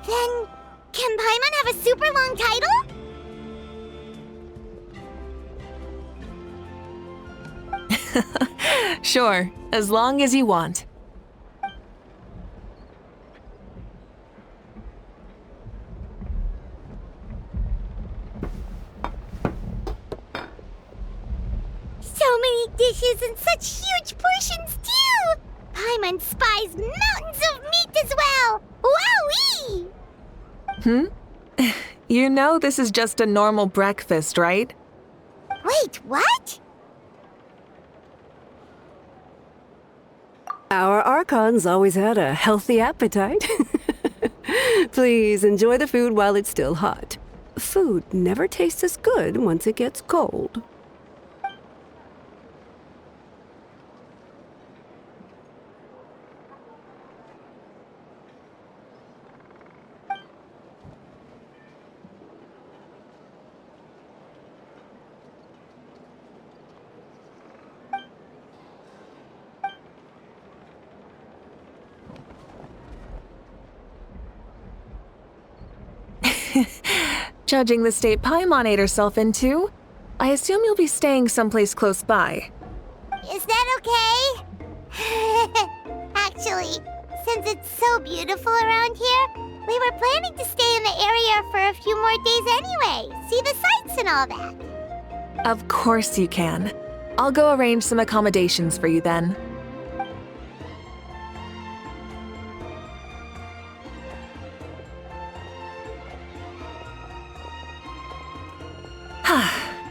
Then Can Paimon have a super long title? Sure, as long as you want. So many dishes and such huge portions, too! Paimon spies mountains of meat as well! Wowee! You know this is just a normal breakfast, right? Wait, what? Our Archon's always had a healthy appetite. Please enjoy the food while it's still hot. Food never tastes as good once it gets cold. Judging the state Paimon ate herself into, I assume you'll be staying someplace close by. Is that okay? Actually, since it's so beautiful around here, we were planning to stay in the area for a few more days anyway. See the sights and all that. Of course you can. I'll go arrange some accommodations for you then.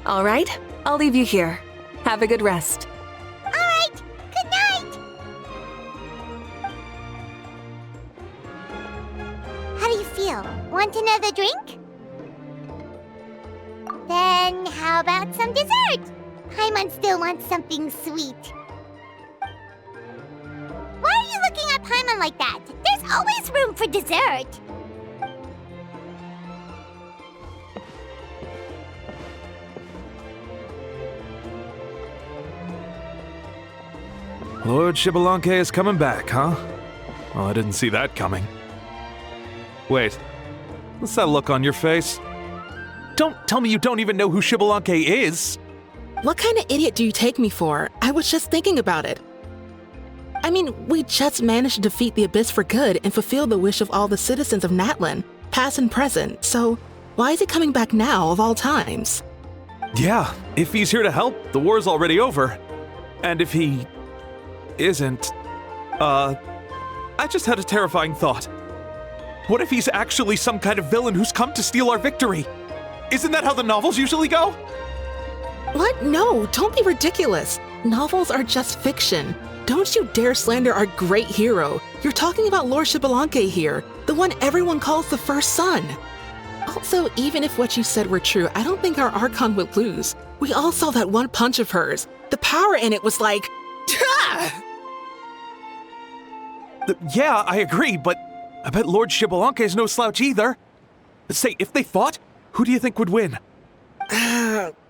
All right, I'll leave you here. Have a good rest. All right, good night. How do you feel? Want another drink? Then how about some dessert? Paimon still wants something sweet. Why are you looking at Paimon like that? There's always room for dessert. Lord Xbalanque is coming back, huh? Well, I didn't see that coming. Wait, what's that look on your face? Don't tell me you don't even know who Xbalanque is! What kind of idiot do you take me for? I was just thinking about it. I mean, we just managed to defeat the Abyss for good and fulfill the wish of all the citizens of Natlan, past and present, so why is he coming back now of all times? Yeah, if he's here to help, the war's already over. And if he isn't, I just had a terrifying thought. What if he's actually some kind of villain who's come to steal our victory? Isn't that how the novels usually go? What? No, don't be ridiculous. Novels are just fiction. Don't you dare slander our great hero. You're talking about Lord Xbalanque here, the one everyone calls the first son. Also, even if what you said were true, I don't think our Archon would lose. We all saw that one punch of hers. The power in it was like... Yeah, I agree, but I bet Lord Xbalanque is no slouch either. Say, if they fought, who do you think would win?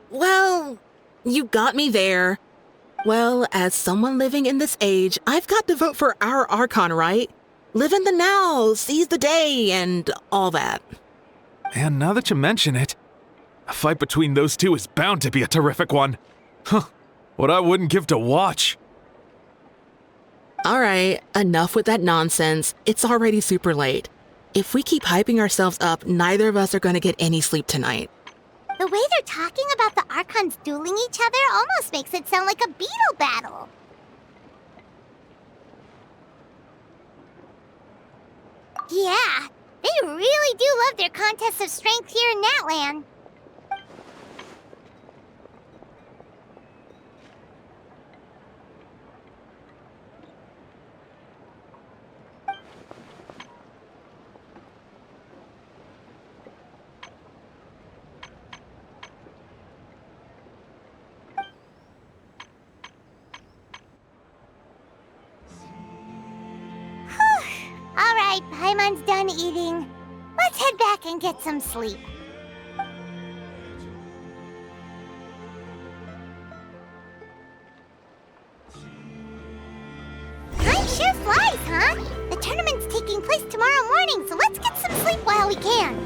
Well, you got me there. Well, as someone living in this age, I've got to vote for our Archon, right? Live in the now, seize the day, and all that. Man, now that you mention it, a fight between those two is bound to be a terrific one. Huh, what I wouldn't give to watch. All right, enough with that nonsense. It's already super late. If we keep hyping ourselves up, neither of us are going to get any sleep tonight. The way they're talking about the Archons dueling each other almost makes it sound like a beetle battle. Yeah, they really do love their contests of strength here in Natlan. All right, Paimon's done eating. Let's head back and get some sleep. Time sure flies, huh? The tournament's taking place tomorrow morning, so let's get some sleep while we can.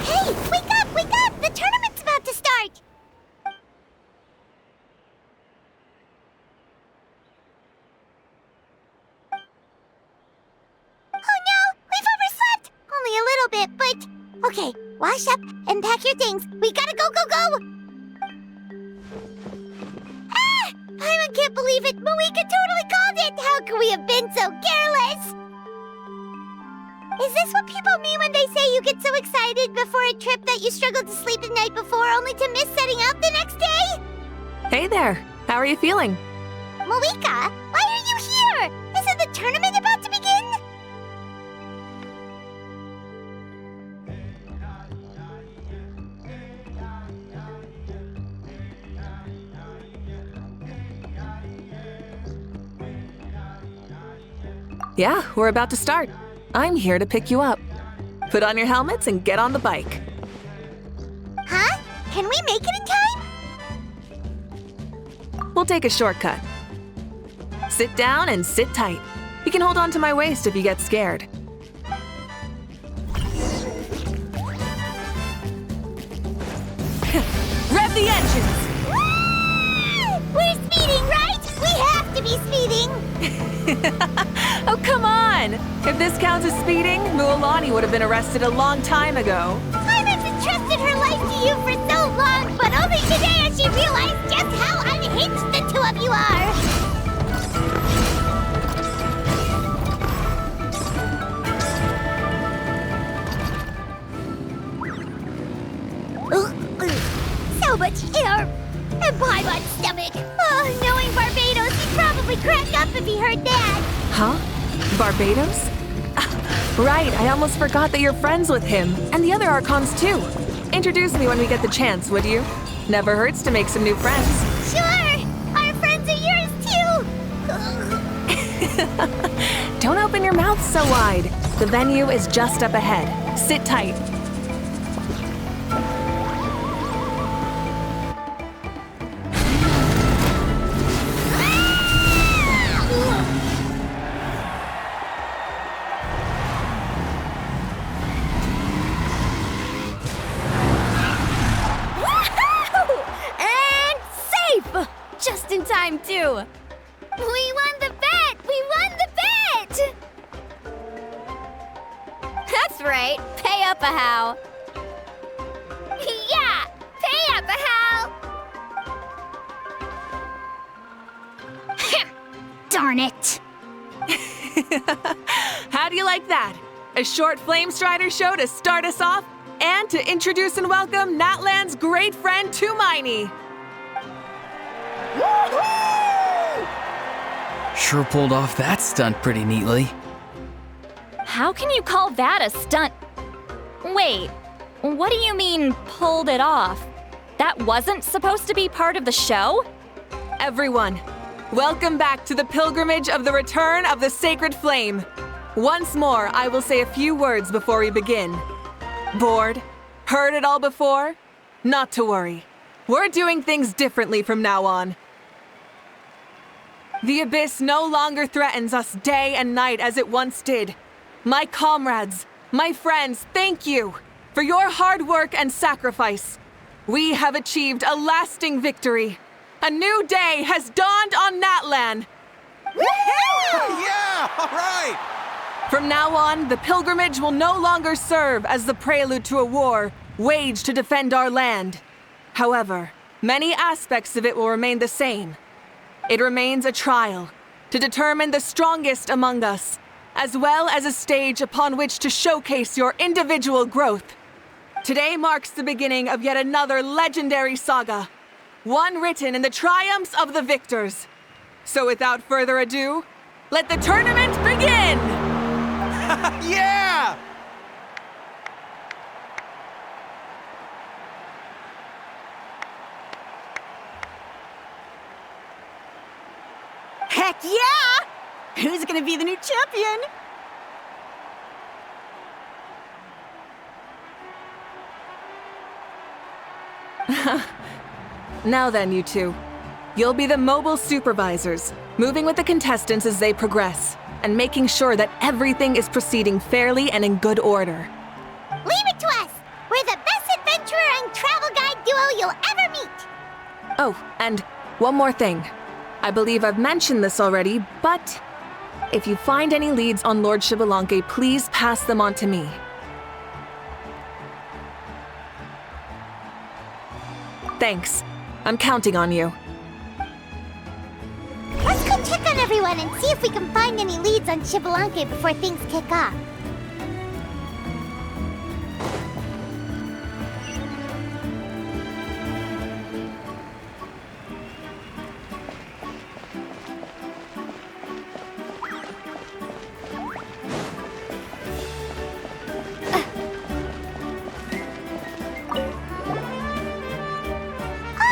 Hey, wake up, wake up! The tournament's about to start! Oh no, we've overslept! Only a little bit, but... Okay, wash up and pack your things. We gotta go, go, go! Ah! Paimon can't believe it! Mavuika totally called it! How could we have been so careless? Is this what people mean when they say you get so excited before a trip that you struggled to sleep the night before only to miss setting out the next day? Hey there. How are you feeling? Mavuika, why are you here? Isn't the tournament about to begin? Yeah, we're about to start. I'm here to pick you up. Put on your helmets and get on the bike. Huh? Can we make it in time? We'll take a shortcut. Sit down and sit tight. You can hold on to my waist if you get scared. Rev the engines! We're speeding, right? We have to be speeding! Oh, come on! If this counts as speeding, Mualani would have been arrested a long time ago. Paimon's entrusted her life to you for so long, but only today has she realized just how unhinged the two of you are! So much air! And Paimon's stomach! Oh, knowing Barbados, he'd probably crack up if he heard that! Huh? Barbados? Right, I almost forgot that you're friends with him. And the other Archons, too. Introduce me when we get the chance, would you? Never hurts to make some new friends. Sure! Our friends are yours, too! Don't open your mouth so wide. The venue is just up ahead. Sit tight. Just in time, too. We won the bet! We won the bet! That's right. Pay up a how. Yeah! Pay up a how! Darn it! How do you like that? A short Flame Strider show to start us off, and to introduce and welcome Natlan's great friend Tumaini. Sure pulled off that stunt pretty neatly. How can you call that a stunt? Wait, what do you mean, pulled it off? That wasn't supposed to be part of the show? Everyone, welcome back to the pilgrimage of the return of the sacred flame. Once more, I will say a few words before we begin. Bored? Heard it all before? Not to worry. We're doing things differently from now on. The abyss no longer threatens us day and night as it once did. My comrades, my friends, thank you for your hard work and sacrifice. We have achieved a lasting victory. A new day has dawned on Natlan. Yeah, all right! From now on, the pilgrimage will no longer serve as the prelude to a war waged to defend our land. However, many aspects of it will remain the same. It remains a trial to determine the strongest among us, as well as a stage upon which to showcase your individual growth. Today marks the beginning of yet another legendary saga, one written in the triumphs of the victors. So without further ado, let the tournament begin! Yeah! Heck yeah! Who's gonna be the new champion? Now then, you two. You'll be the mobile supervisors, moving with the contestants as they progress, and making sure that everything is proceeding fairly and in good order. Leave it to us! We're the best adventurer and travel guide duo you'll ever meet! Oh, and one more thing. I believe I've mentioned this already, but if you find any leads on Lord Xbalanque, please pass them on to me. Thanks. I'm counting on you. Let's go check on everyone and see if we can find any leads on Xbalanque before things kick off.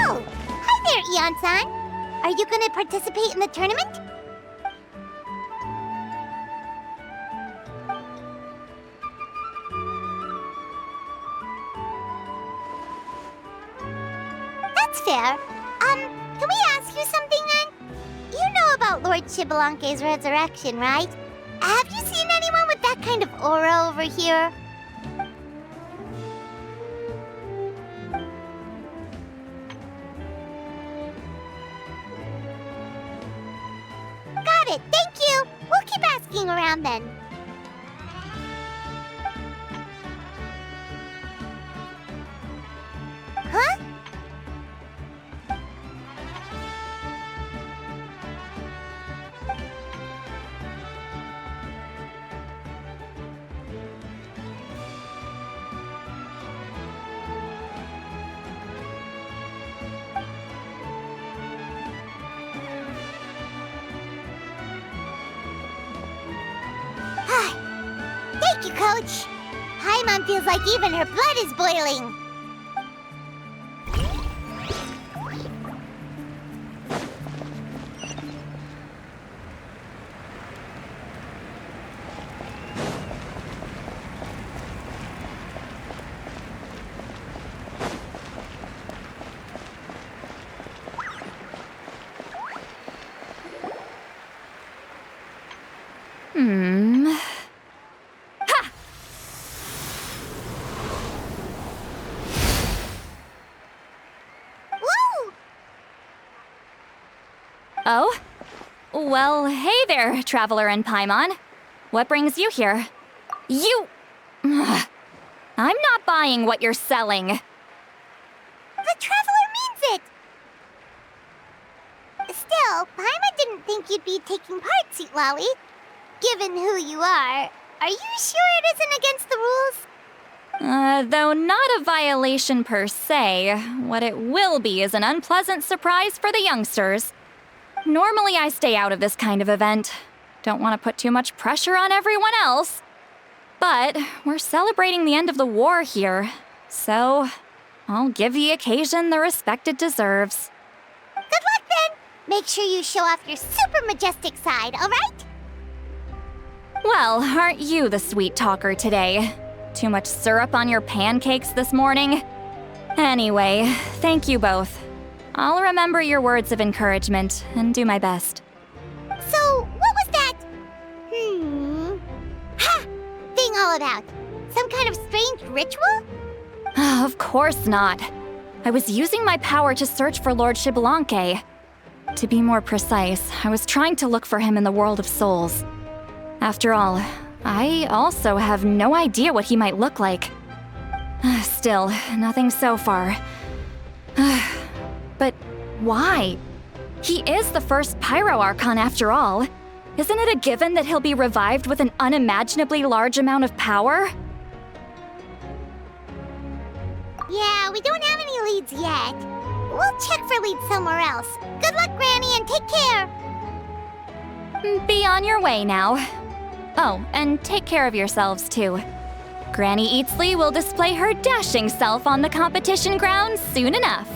Oh! Hi there, Eon-san! Are you gonna participate in the tournament? That's fair. Can we ask you something then? You know about Lord Xbalanque's resurrection, right? Have you seen anyone with that kind of aura over here? Got it, thank you! We'll keep asking around then. Huh? Thank you, Coach. Paimon feels like even her blood is boiling. Woo! Oh? Well, hey there, Traveler and Paimon. What brings you here? You... Ugh. I'm not buying what you're selling. The Traveler means it! Still, Paimon didn't think you'd be taking part, Sweet Lolly. Given who you are you sure it isn't against the rules? Though not a violation per se, what it will be is an unpleasant surprise for the youngsters. Normally I stay out of this kind of event. Don't want to put too much pressure on everyone else. But we're celebrating the end of the war here, so I'll give the occasion the respect it deserves. Good luck then! Make sure you show off your super majestic side, alright? Well, aren't you the sweet talker today? Too much syrup on your pancakes this morning? Anyway, thank you both. I'll remember your words of encouragement and do my best. So, what was that? Ha! Thing all about? Some kind of strange ritual? Of course not. I was using my power to search for Lord Xbalanque. To be more precise, I was trying to look for him in the world of souls. After all, I also have no idea what he might look like. Still, nothing so far. But why? He is the first Pyro Archon after all. Isn't it a given that he'll be revived with an unimaginably large amount of power? Yeah, we don't have any leads yet. We'll check for leads somewhere else. Good luck, Granny, and take care! Be on your way now. Oh, and take care of yourselves too. Granny Eatsley will display her dashing self on the competition grounds soon enough.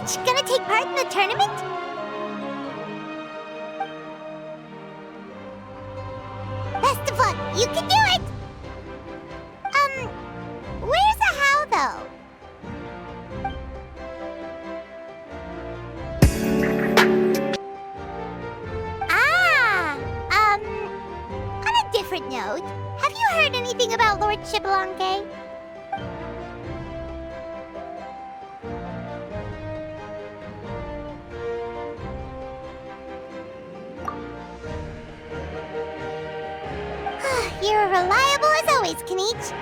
Peach, gonna take part in the tournament? Best of luck, you can do it! Where's the how, though? On a different note, have you heard anything about Lord Xbalanque? You're reliable as always, Kaniche.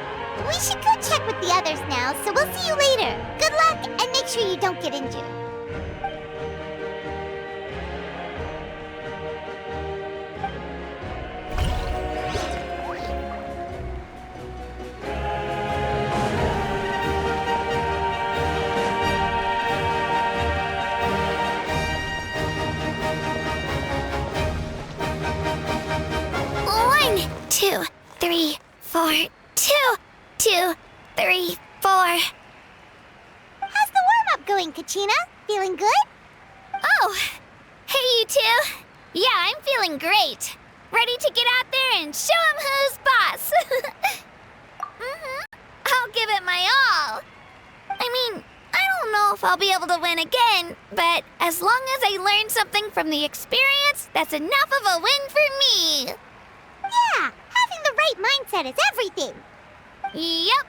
We should go check with the others now, so we'll see you later. Good luck, and make sure you don't get injured. One, two, three, four. 2, 3, 4. How's the warm-up going, Kachina? Feeling good? Oh, hey you two. Yeah, I'm feeling great. Ready to get out there and show 'em who's boss. I'll give it my all. I mean, I don't know if I'll be able to win again, but as long as I learn something from the experience, that's enough of a win for me. Yeah, having the right mindset is everything. Yep.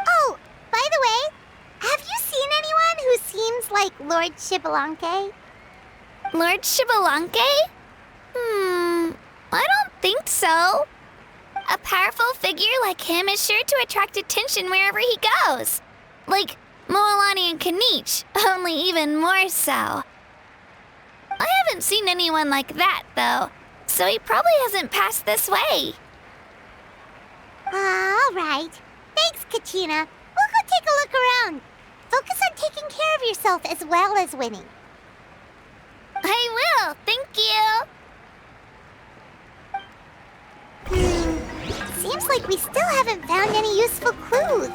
Oh, by the way, have you seen anyone who seems like Lord Xbalanque? Lord Xbalanque? I don't think so. A powerful figure like him is sure to attract attention wherever he goes. Like Moalani and Kaniche, only even more so. I haven't seen anyone like that, though, so he probably hasn't passed this way. All right. Thanks, Kachina. We'll go take a look around. Focus on taking care of yourself as well as winning. I will, thank you. Seems like we still haven't found any useful clues.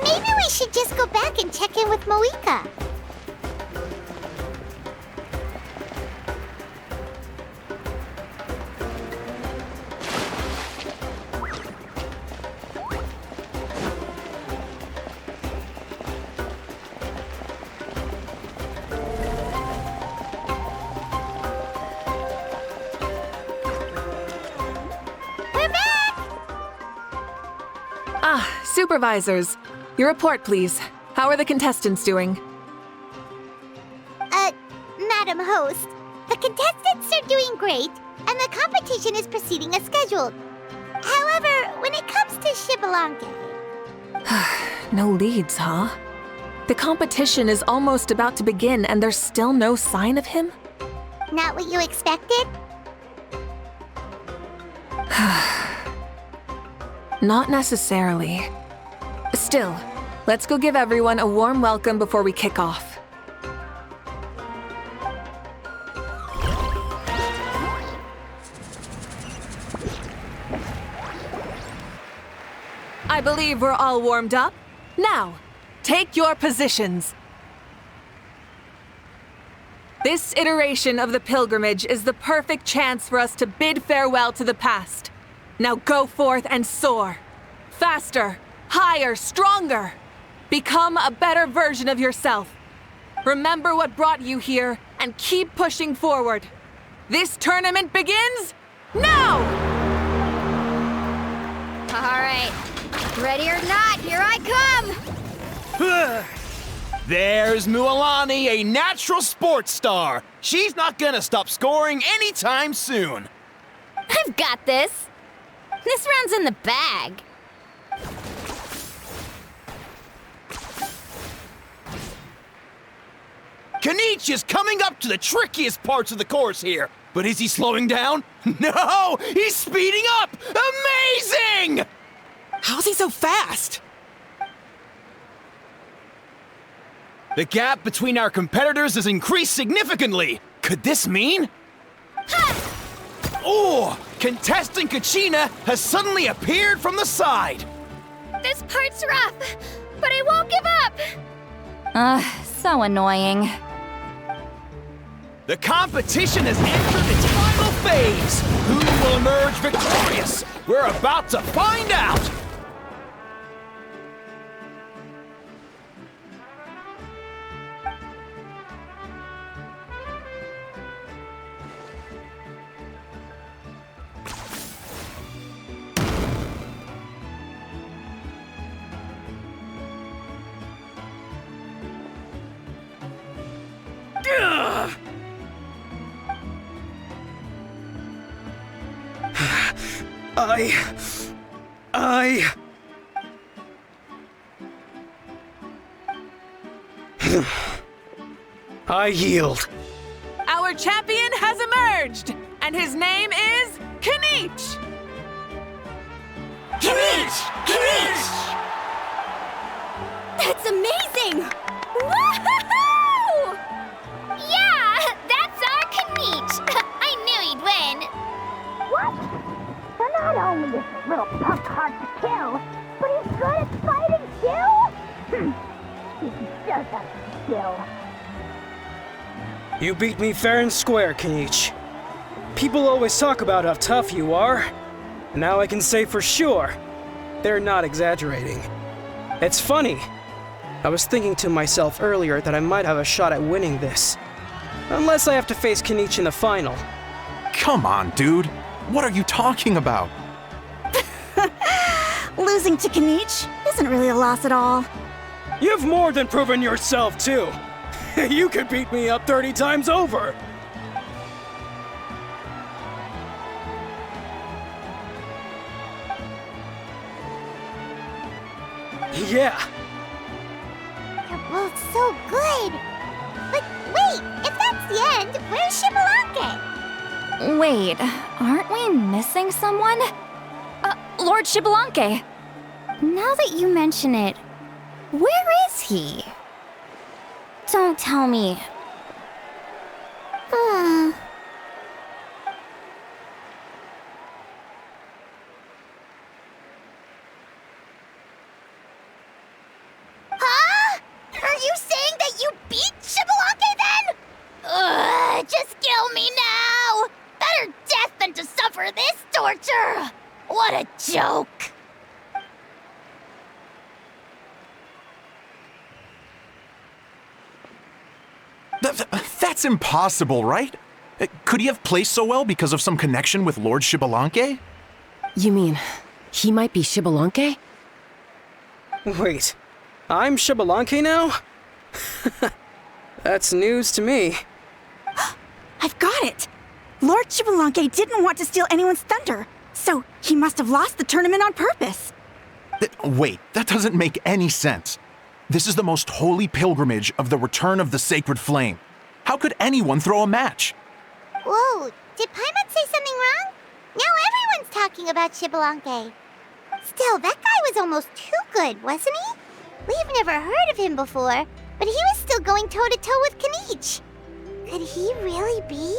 Maybe we should just go back and check in with Mavuika. Supervisors, your report, please. How are the contestants doing? Madam Host, the contestants are doing great, and the competition is proceeding as scheduled. However, when it comes to Xbalanque... No leads, huh? The competition is almost about to begin, and there's still no sign of him? Not what you expected? Not necessarily. Still, let's go give everyone a warm welcome before we kick off. I believe we're all warmed up. Now, take your positions. This iteration of the pilgrimage is the perfect chance for us to bid farewell to the past. Now go forth and soar. Faster, higher, stronger. Become a better version of yourself. Remember what brought you here and keep pushing forward. This tournament begins now! All right. Ready or not, here I come! There's Moalani, a natural sports star. She's not gonna stop scoring anytime soon. I've got this. This round's in the bag. Kaniche is coming up to the trickiest parts of the course here. But is he slowing down? No! He's speeding up! Amazing! How's he so fast? The gap between our competitors has increased significantly. Could this mean? Oh! Contestant Kachina has suddenly appeared from the side. This part's rough, but I won't give up. So annoying. The competition has entered its final phase. Who will emerge victorious? We're about to find out. I yield. Our champion has emerged, and his name is Kanich! That's amazing! Woohoo! Yeah, that's our Kanich. I knew he'd win. What? So not only is this little punk hard to kill, but he's good at fighting too? He just has skill. You beat me fair and square, Kanich. People always talk about how tough you are. Now I can say for sure, they're not exaggerating. It's funny. I was thinking to myself earlier that I might have a shot at winning this. Unless I have to face Kanich in the final. Come on, dude. What are you talking about? Losing to Kanich isn't really a loss at all. You've more than proven yourself, too. You could beat me up 30 times over. Yeah. You're both so good. But wait, if that's the end, where's Xbalanque? Wait, aren't we missing someone? Lord Xbalanque. Now that you mention it, where is he? Don't tell me. Huh? Are you saying that you beat Xbalanque then? Just kill me now! Better death than to suffer this torture! What a joke! That's impossible, right? Could he have placed so well because of some connection with Lord Xbalanque? You mean, he might be Xbalanque? Wait, I'm Xbalanque now? That's news to me. I've got it! Lord Xbalanque didn't want to steal anyone's thunder, so he must have lost the tournament on purpose. Wait, that doesn't make any sense. This is the most holy pilgrimage of the return of the sacred flame. How could anyone throw a match? Whoa, did Paimon say something wrong? Now everyone's talking about Xbalanque. Still, that guy was almost too good, wasn't he? We've never heard of him before, but he was still going toe-to-toe with Kanich. Could he really be?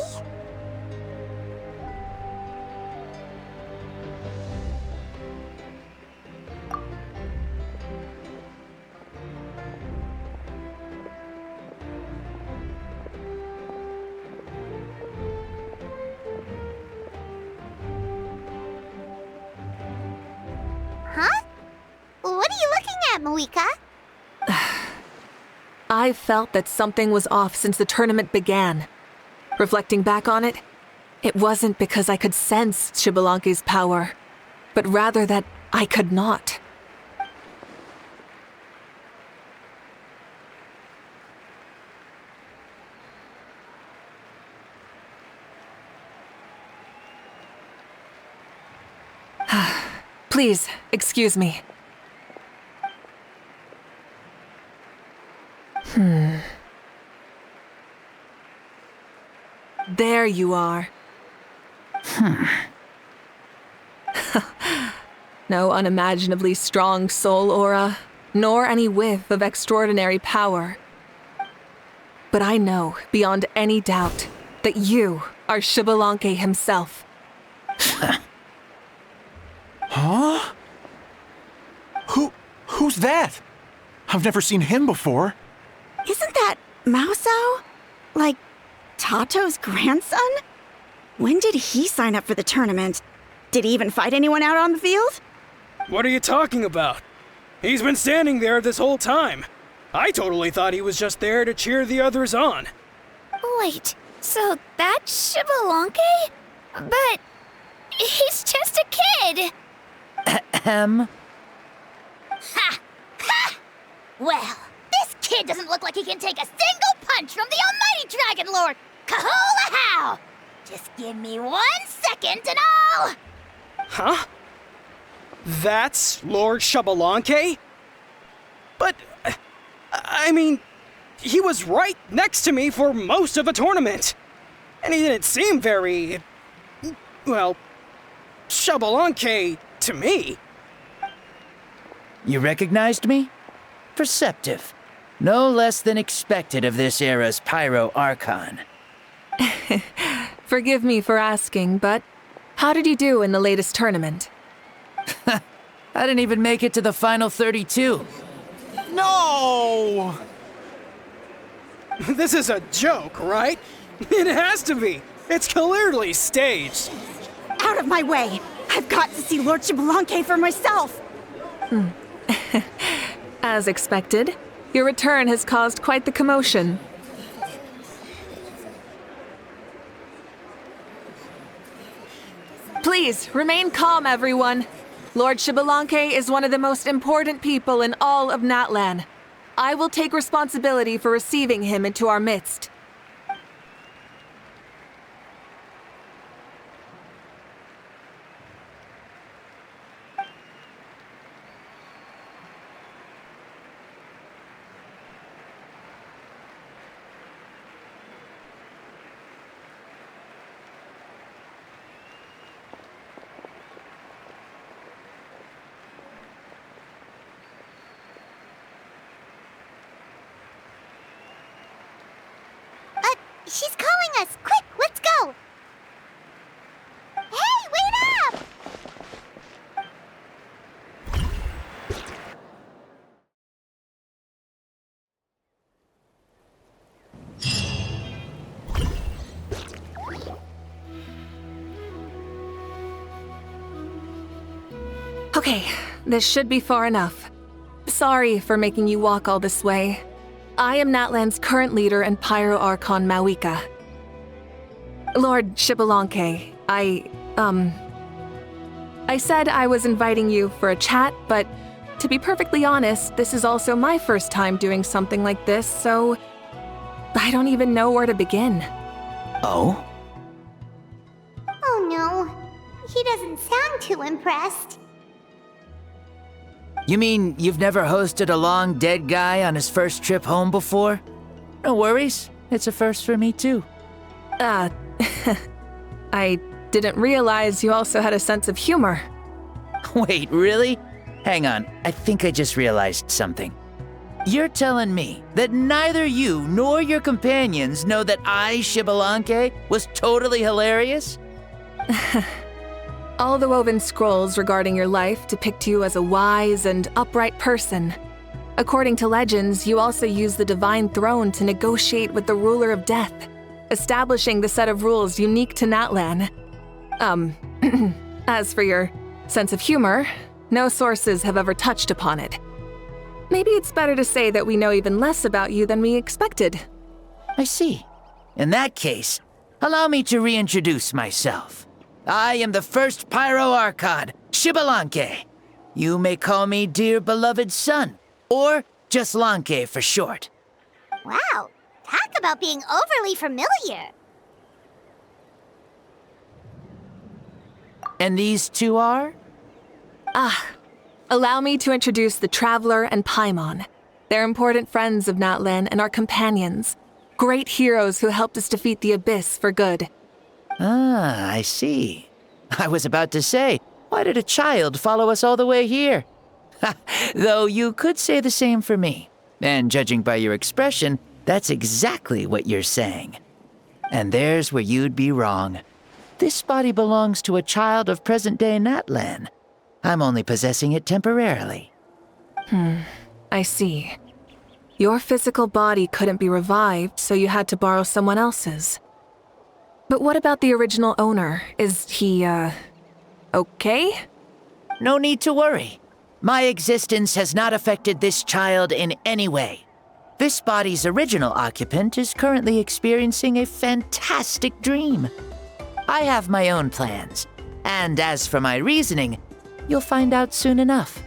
Huh? What are you looking at, Mavuika? I felt that something was off since the tournament began. Reflecting back on it, it wasn't because I could sense Xbalanque's power, but rather that I could not. Please, excuse me. There you are. No unimaginably strong soul aura, nor any whiff of extraordinary power. But I know, beyond any doubt, that you are Xbalanque himself. Huh? Who's that? I've never seen him before. Mauso? Like, Tato's grandson? When did he sign up for the tournament? Did he even fight anyone out on the field? What are you talking about? He's been standing there this whole time. I totally thought he was just there to cheer the others on. Wait, so that's Xbalanque? But he's just a kid. Ahem. Ha! Ha! Well, this kid doesn't look like he can take a single punch from the almighty Dragon Lord! Kahola how! Just give me 1 second and I'll... Huh? That's Lord Xbalanque? But, I mean, he was right next to me for most of the tournament. And he didn't seem very... well, Xbalanque to me. You recognized me? Perceptive. No less than expected of this era's Pyro Archon. Forgive me for asking, but how did you do in the latest tournament? I didn't even make it to the final 32. No! This is a joke, right? It has to be. It's clearly staged. Out of my way! I've got to see Lord Xbalanque for myself! As expected, your return has caused quite the commotion. Please, remain calm, everyone. Lord Xbalanque is one of the most important people in all of Natlan. I will take responsibility for receiving him into our midst. She's calling us! Quick, let's go! Hey, wait up! Okay, this should be far enough. Sorry for making you walk all this way. I am Natlan's current leader and Pyro Archon Mavuika. Lord Xbalanque, I said I was inviting you for a chat, but to be perfectly honest, this is also my first time doing something like this, so I don't even know where to begin. Oh? Oh no, he doesn't sound too impressed. You mean you've never hosted a long dead guy on his first trip home before? No worries, it's a first for me too. I didn't realize you also had a sense of humor. Wait, really? Hang on, I think I just realized something. You're telling me that neither you nor your companions know that I, Xbalanque, was totally hilarious? All the woven scrolls regarding your life depict you as a wise and upright person. According to legends, you also use the Divine Throne to negotiate with the Ruler of Death, establishing the set of rules unique to Natlan. As for your sense of humor, no sources have ever touched upon it. Maybe it's better to say that we know even less about you than we expected. I see. In that case, allow me to reintroduce myself. I am the first Pyro Archon, Xbalanque. You may call me dear beloved son, or just Lanque for short. Wow, talk about being overly familiar. And these two are? Allow me to introduce the Traveler and Paimon. They're important friends of Natlan and our companions. Great heroes who helped us defeat the Abyss for good. Ah, I see. I was about to say, why did a child follow us all the way here? Though you could say the same for me. And judging by your expression, that's exactly what you're saying. And there's where you'd be wrong. This body belongs to a child of present-day Natlan. I'm only possessing it temporarily. I see. Your physical body couldn't be revived, so you had to borrow someone else's. But what about the original owner? Is he, okay? No need to worry. My existence has not affected this child in any way. This body's original occupant is currently experiencing a fantastic dream. I have my own plans, and as for my reasoning, you'll find out soon enough.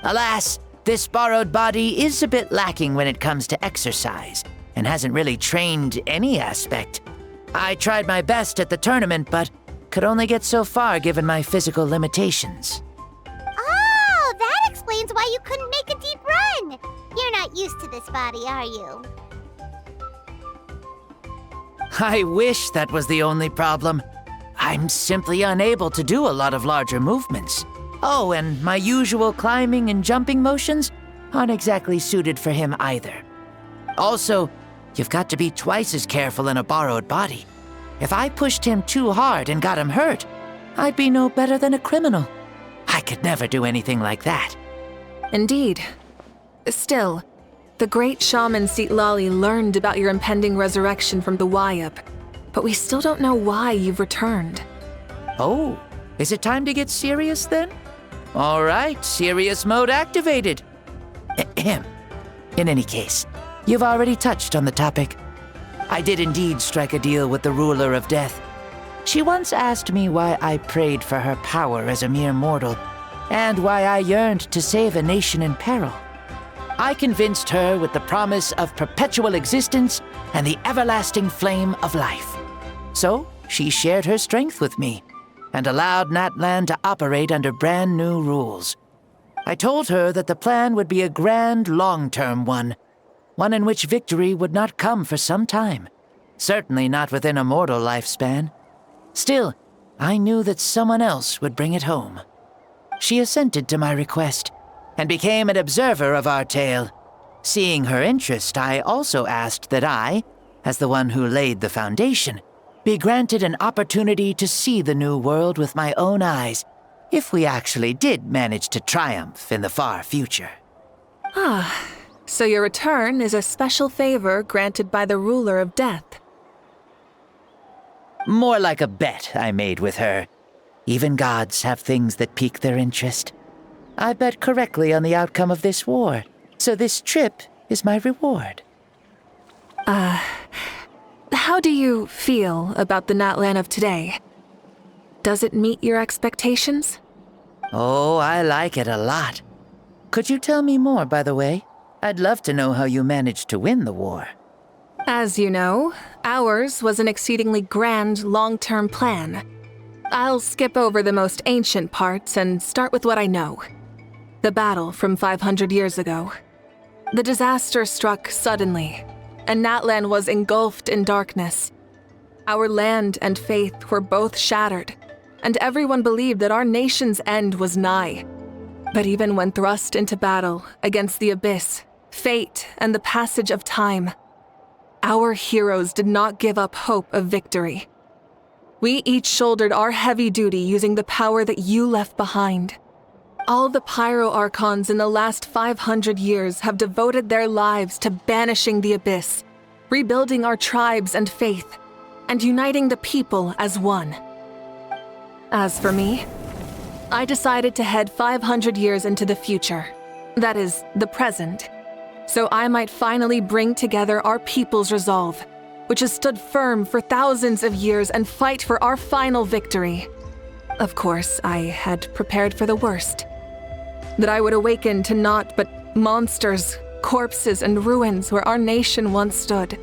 Alas, this borrowed body is a bit lacking when it comes to exercise, and hasn't really trained any aspect. I tried my best at the tournament, but could only get so far given my physical limitations. Oh, that explains why you couldn't make a deep run. You're not used to this body, are you? I wish that was the only problem. I'm simply unable to do a lot of larger movements. Oh, and my usual climbing and jumping motions aren't exactly suited for him either. Also, you've got to be twice as careful in a borrowed body. If I pushed him too hard and got him hurt, I'd be no better than a criminal. I could never do anything like that. Indeed. Still, the great shaman Lali learned about your impending resurrection from the Wayup, but we still don't know why you've returned. Oh, is it time to get serious then? All right, serious mode activated. Ahem. In any case, you've already touched on the topic. I did indeed strike a deal with the ruler of death. She once asked me why I prayed for her power as a mere mortal, and why I yearned to save a nation in peril. I convinced her with the promise of perpetual existence and the everlasting flame of life. So she shared her strength with me, and allowed Natlan to operate under brand new rules. I told her that the plan would be a grand, long-term one in which victory would not come for some time, certainly not within a mortal lifespan. Still, I knew that someone else would bring it home. She assented to my request, and became an observer of our tale. Seeing her interest, I also asked that I, as the one who laid the foundation, be granted an opportunity to see the new world with my own eyes, if we actually did manage to triumph in the far future. Ah, so your return is a special favor granted by the ruler of death. More like a bet I made with her. Even gods have things that pique their interest. I bet correctly on the outcome of this war, so this trip is my reward. How do you feel about the Natlan of today? Does it meet your expectations? Oh, I like it a lot. Could you tell me more, by the way? I'd love to know how you managed to win the war. As you know, ours was an exceedingly grand, long-term plan. I'll skip over the most ancient parts and start with what I know. The battle from 500 years ago. The disaster struck suddenly, and Natlan was engulfed in darkness. Our land and faith were both shattered, and everyone believed that our nation's end was nigh. But even when thrust into battle against the abyss, fate, and the passage of time, our heroes did not give up hope of victory. We each shouldered our heavy duty using the power that you left behind. All the Pyro Archons in the last 500 years have devoted their lives to banishing the abyss, rebuilding our tribes and faith, and uniting the people as one. As for me, I decided to head 500 years into the future, that is, the present, so I might finally bring together our people's resolve, which has stood firm for thousands of years, and fight for our final victory. Of course, I had prepared for the worst. That I would awaken to naught but monsters, corpses, and ruins where our nation once stood.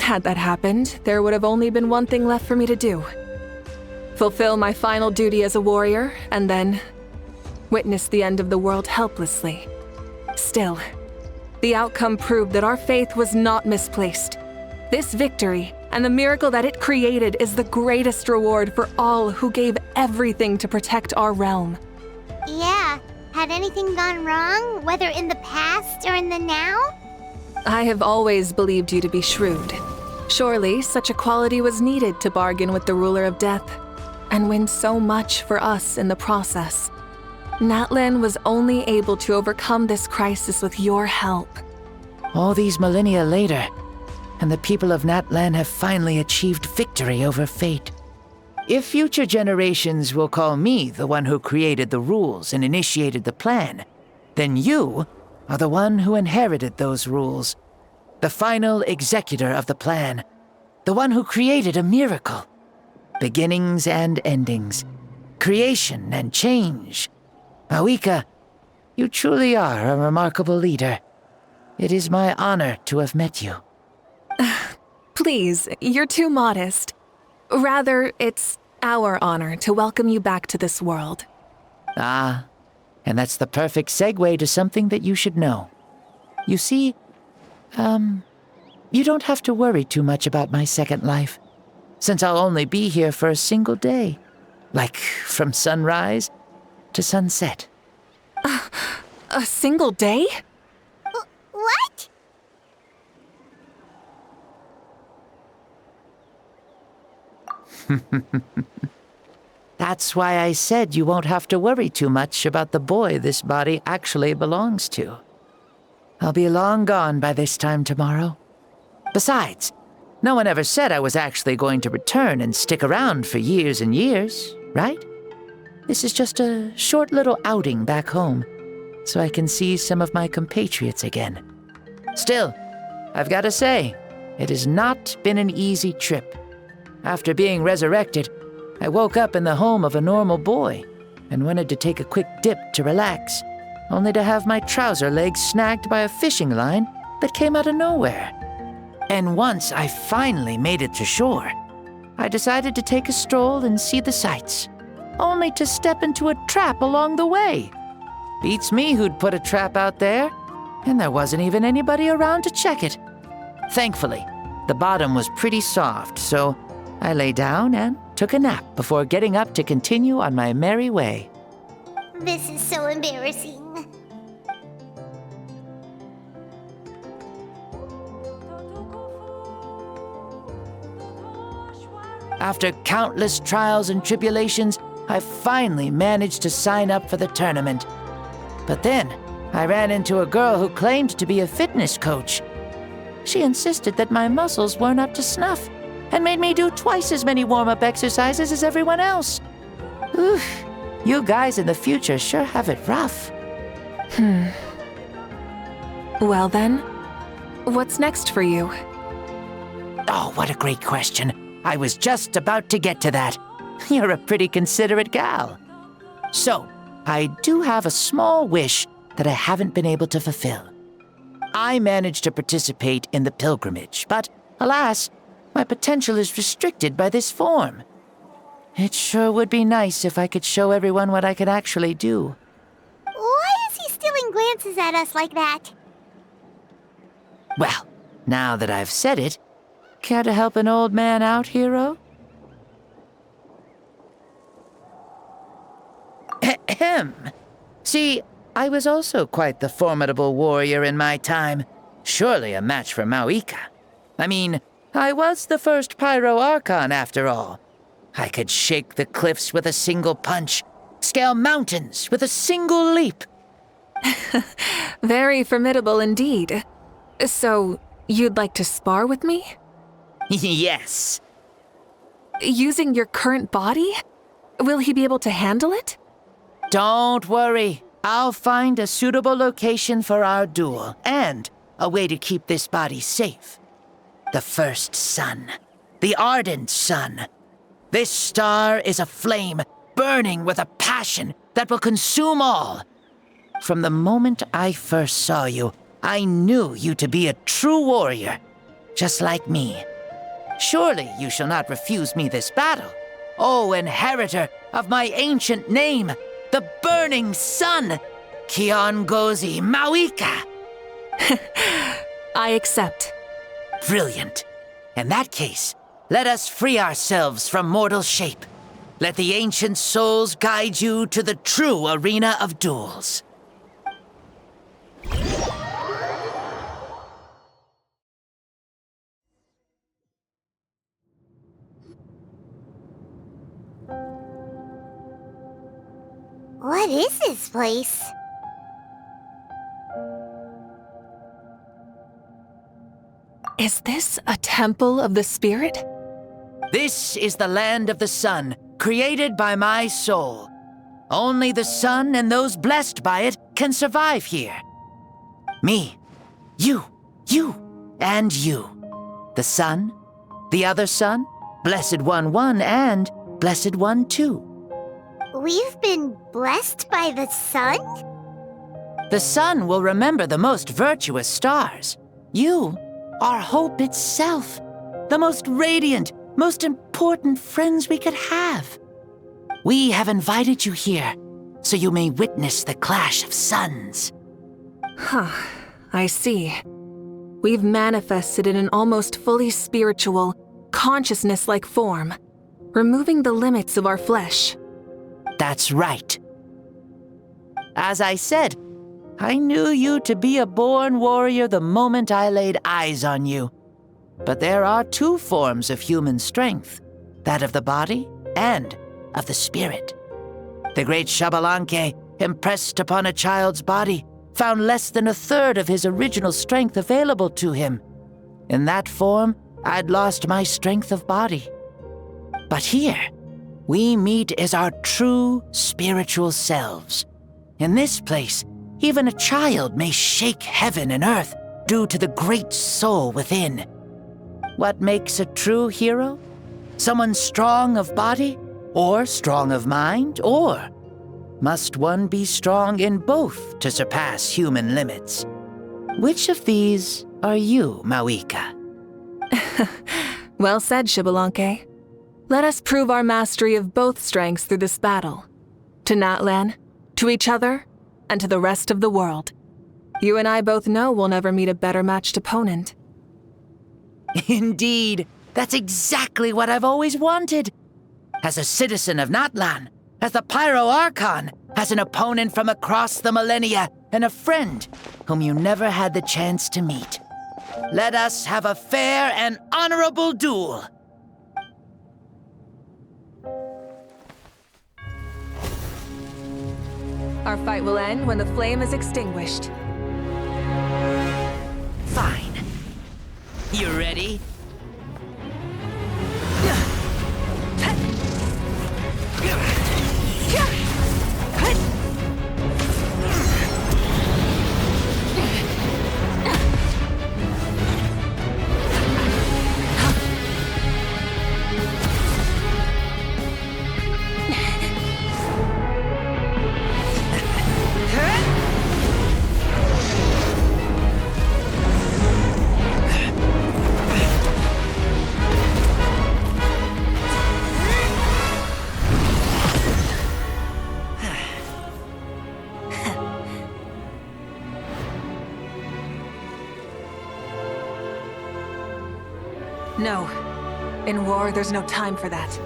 Had that happened, there would have only been one thing left for me to do. Fulfill my final duty as a warrior, and then witness the end of the world helplessly. Still, the outcome proved that our faith was not misplaced. This victory, and the miracle that it created, is the greatest reward for all who gave everything to protect our realm. Yeah, had anything gone wrong, whether in the past or in the now? I have always believed you to be shrewd. Surely, such a quality was needed to bargain with the ruler of death, and win so much for us in the process. Natlan was only able to overcome this crisis with your help. All these millennia later, and the people of Natlan have finally achieved victory over fate. If future generations will call me the one who created the rules and initiated the plan, then you are the one who inherited those rules. The final executor of the plan. The one who created a miracle. Beginnings and endings. Creation and change. Mavuika, you truly are a remarkable leader. It is my honor to have met you. Please, you're too modest. Rather, it's our honor to welcome you back to this world. Ah, and that's the perfect segue to something that you should know. You see, you don't have to worry too much about my second life, since I'll only be here for a single day. Like, from sunrise to sunset. A single day? What? That's why I said you won't have to worry too much about the boy this body actually belongs to. I'll be long gone by this time tomorrow. Besides, no one ever said I was actually going to return and stick around for years and years, right? This is just a short little outing back home, so I can see some of my compatriots again. Still, I've got to say, it has not been an easy trip. After being resurrected, I woke up in the home of a normal boy and wanted to take a quick dip to relax, only to have my trouser legs snagged by a fishing line that came out of nowhere. And once I finally made it to shore, I decided to take a stroll and see the sights, only to step into a trap along the way. Beats me who'd put a trap out there, and there wasn't even anybody around to check it. Thankfully, the bottom was pretty soft, so I lay down and took a nap before getting up to continue on my merry way. This is so embarrassing. After countless trials and tribulations, I finally managed to sign up for the tournament. But then, I ran into a girl who claimed to be a fitness coach. She insisted that my muscles weren't up to snuff, and made me do twice as many warm-up exercises as everyone else. Oof, you guys in the future sure have it rough. Well then, what's next for you? Oh, what a great question. I was just about to get to that. You're a pretty considerate gal. So, I do have a small wish that I haven't been able to fulfill. I managed to participate in the pilgrimage, but alas, my potential is restricted by this form. It sure would be nice if I could show everyone what I can actually do. Why is he stealing glances at us like that? Well, now that I've said it, care to help an old man out, hero? Ahem. See, I was also quite the formidable warrior in my time. Surely a match for Mavuika. I mean, I was the first Pyro Archon after all. I could shake the cliffs with a single punch, scale mountains with a single leap. Very formidable indeed. So, you'd like to spar with me? Yes. Using your current body? Will he be able to handle it? Don't worry. I'll find a suitable location for our duel, and a way to keep this body safe. The first sun. The ardent sun. This star is a flame, burning with a passion that will consume all. From the moment I first saw you, I knew you to be a true warrior, just like me. Surely you shall not refuse me this battle, O inheritor of my ancient name, the burning sun, Kiongozi Mavuika. I accept. Brilliant. In that case, let us free ourselves from mortal shape. Let the ancient souls guide you to the true arena of duels. What is this place? Is this a temple of the spirit? This is the land of the sun, created by my soul. Only the sun and those blessed by it can survive here. Me, you, and you. The sun, the other sun, Blessed One 1, and Blessed One 2. We've been blessed by the sun? The sun will remember the most virtuous stars. You are hope itself, the most radiant, most important friends we could have. We have invited you here so you may witness the clash of suns. Huh, I see. We've manifested in an almost fully spiritual, consciousness-like form, removing the limits of our flesh. That's right. As I said, I knew you to be a born warrior the moment I laid eyes on you. But there are two forms of human strength, that of the body and of the spirit. The great Xbalanque, impressed upon a child's body, found less than a third of his original strength available to him. In that form, I'd lost my strength of body. But here, we meet as our true spiritual selves. In this place, even a child may shake heaven and earth due to the great soul within. What makes a true hero? Someone strong of body, or strong of mind, or must one be strong in both to surpass human limits? Which of these are you, Mavuika? Well said, Xbalanque. Let us prove our mastery of both strengths through this battle. To Natlan, to each other, and to the rest of the world. You and I both know we'll never meet a better matched opponent. Indeed, that's exactly what I've always wanted. As a citizen of Natlan, as the Pyro Archon, as an opponent from across the millennia, and a friend whom you never had the chance to meet. Let us have a fair and honorable duel. Our fight will end when the flame is extinguished. Fine. You ready? No. In war, there's no time for that.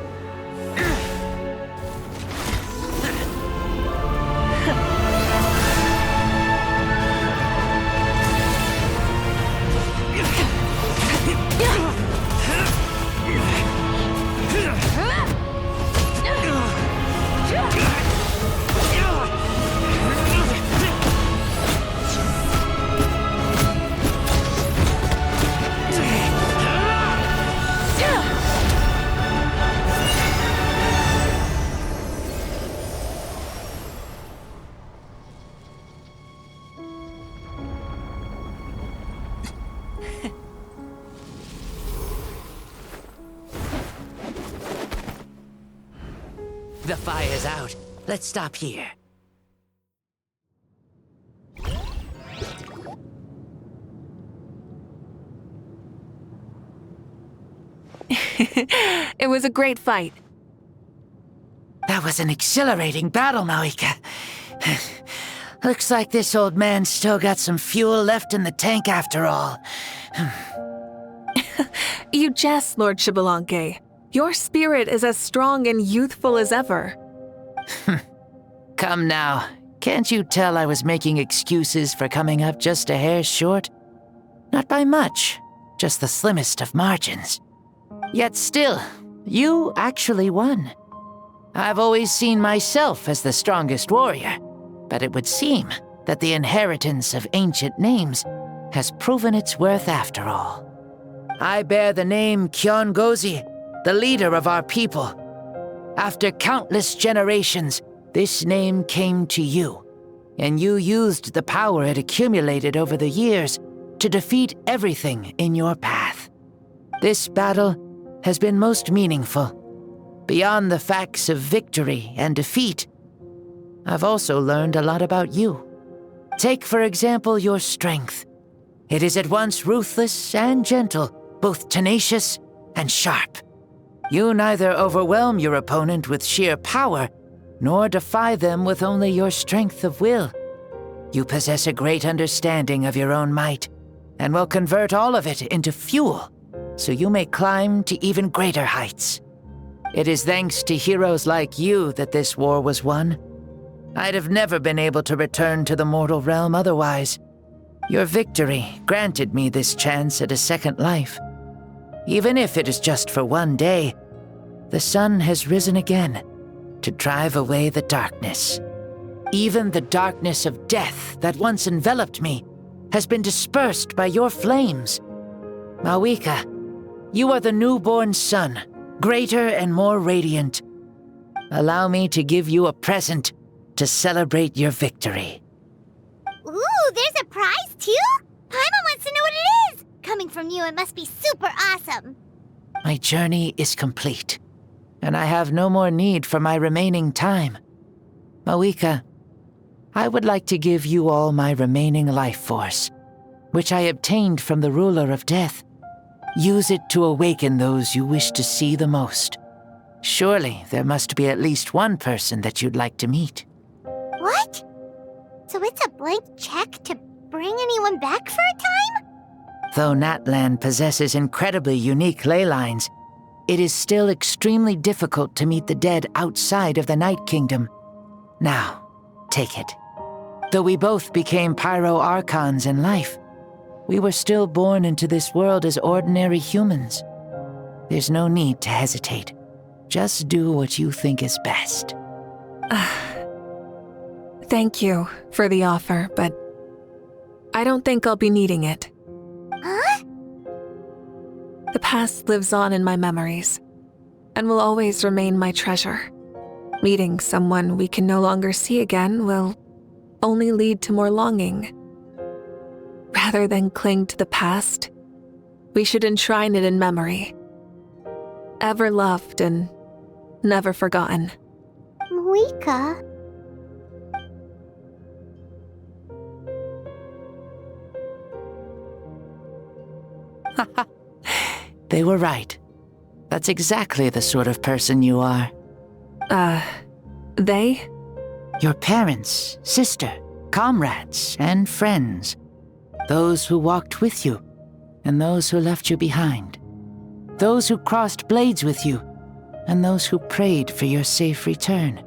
The fire's out. Let's stop here. It was a great fight. That was an exhilarating battle, Mavuika. Looks like this old man's still got some fuel left in the tank after all. You jest, Lord Xbalanque. Your spirit is as strong and youthful as ever. Come now. Can't you tell I was making excuses for coming up just a hair short? Not by much, just the slimmest of margins. Yet still, you actually won. I've always seen myself as the strongest warrior, but it would seem that the inheritance of ancient names has proven its worth after all. I bear the name Kiongozi, the leader of our people. After countless generations, this name came to you, and you used the power it accumulated over the years to defeat everything in your path. This battle has been most meaningful. Beyond the facts of victory and defeat, I've also learned a lot about you. Take, for example, your strength. It is at once ruthless and gentle, both tenacious and sharp. You neither overwhelm your opponent with sheer power, nor defy them with only your strength of will. You possess a great understanding of your own might, and will convert all of it into fuel, so you may climb to even greater heights. It is thanks to heroes like you that this war was won. I'd have never been able to return to the mortal realm otherwise. Your victory granted me this chance at a second life. Even if it is just for one day, the sun has risen again to drive away the darkness. Even the darkness of death that once enveloped me has been dispersed by your flames. Mavuika, you are the newborn sun, greater and more radiant. Allow me to give you a present to celebrate your victory. Ooh, there's a prize too? Paimon wants to know what it is! Coming from you, it must be super awesome. My journey is complete, and I have no more need for my remaining time. Mavuika, I would like to give you all my remaining life force, which I obtained from the ruler of death. Use it to awaken those you wish to see the most. Surely there must be at least one person that you'd like to meet. What? So it's a blank check to bring anyone back for a time? Though Natlan possesses incredibly unique ley lines, it is still extremely difficult to meet the dead outside of the Night Kingdom. Now, take it. Though we both became Pyro Archons in life, we were still born into this world as ordinary humans. There's no need to hesitate. Just do what you think is best. Thank you for the offer, but I don't think I'll be needing it. Huh? The past lives on in my memories, and will always remain my treasure. Meeting someone we can no longer see again will only lead to more longing. Rather than cling to the past, we should enshrine it in memory. Ever loved and never forgotten. Mavuika. They were right. That's exactly the sort of person you are. They? Your parents, sister, comrades, and friends. Those who walked with you, and those who left you behind. Those who crossed blades with you, and those who prayed for your safe return.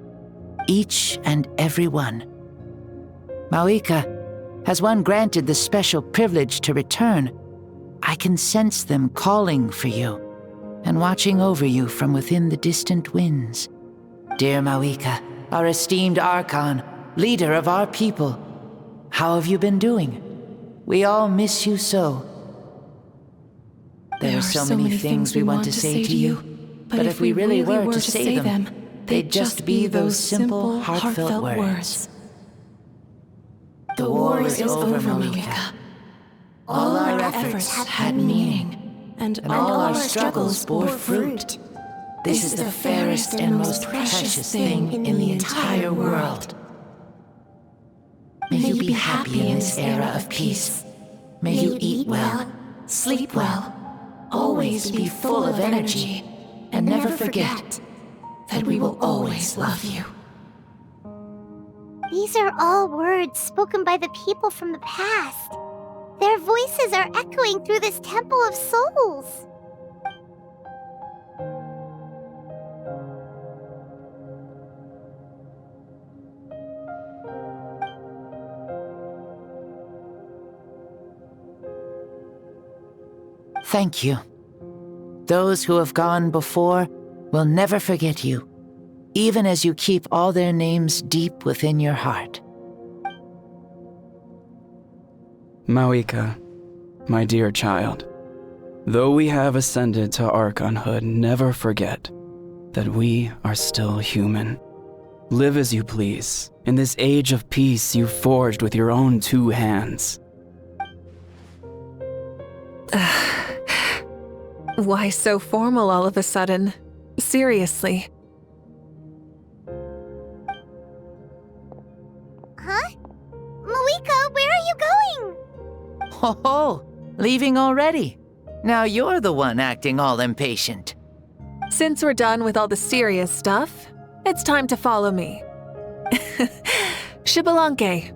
Each and every one. Mavuika, has one granted the special privilege to return, I can sense them calling for you, and watching over you from within the distant winds. Dear Mavuika, our esteemed Archon, leader of our people, how have you been doing? We all miss you so. There are so many things we want to say to you, but if we really were to say them, they'd just be those simple, heartfelt words. The war is over, Mavuika. All our efforts had meaning, and all our struggles bore fruit. This is the fairest and most precious thing in the entire world. May you be happy in this era of peace. May you eat well, sleep well, always be full of energy, and never forget that we will always love you. These are all words spoken by the people from the past. Their voices are echoing through this Temple of Souls. Thank you. Those who have gone before will never forget you, even as you keep all their names deep within your heart. Mavuika, my dear child, Though we have ascended to Archonhood, never forget that we are still human. Live as you please, in this age of peace you forged with your own 2 hands. Why so formal all of a sudden? Seriously. Huh? Mavuika, where are you going? Ho ho! Leaving already? Now you're the one acting all impatient. Since we're done with all the serious stuff, it's time to follow me. Xbalanque,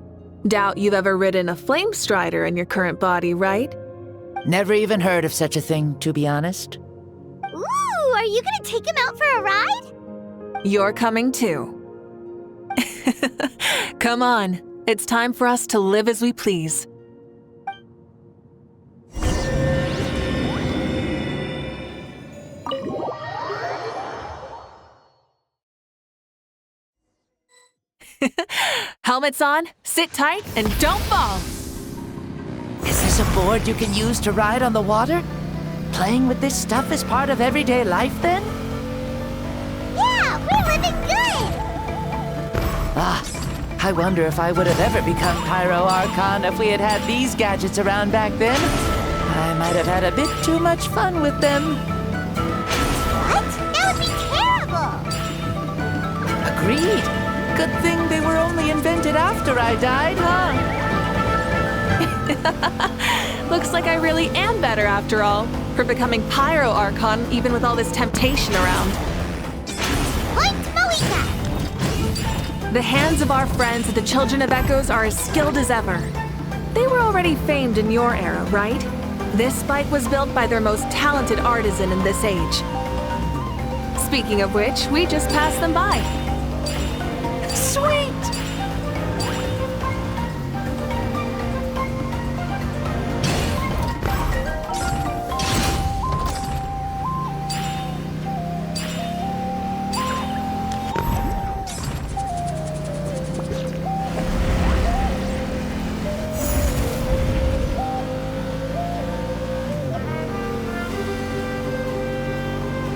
doubt you've ever ridden a flame strider in your current body, right? Never even heard of such a thing, to be honest. Ooh, are you gonna take him out for a ride? You're coming too. Come on, it's time for us to live as we please. Helmets on, sit tight, and don't fall! Is this a board you can use to ride on the water? Playing with this stuff is part of everyday life, then? Yeah, we're living good! Ah, I wonder if I would have ever become Pyro Archon if we had had these gadgets around back then. I might have had a bit too much fun with them. What? That would be terrible! Agreed. Good thing they were only invented after I died, huh? Looks like I really am better after all, for becoming Pyro Archon even with all this temptation around. Point Mavuika! The hands of our friends at the Children of Echoes are as skilled as ever. They were already famed in your era, right? This bike was built by their most talented artisan in this age. Speaking of which, we just passed them by. Sweet!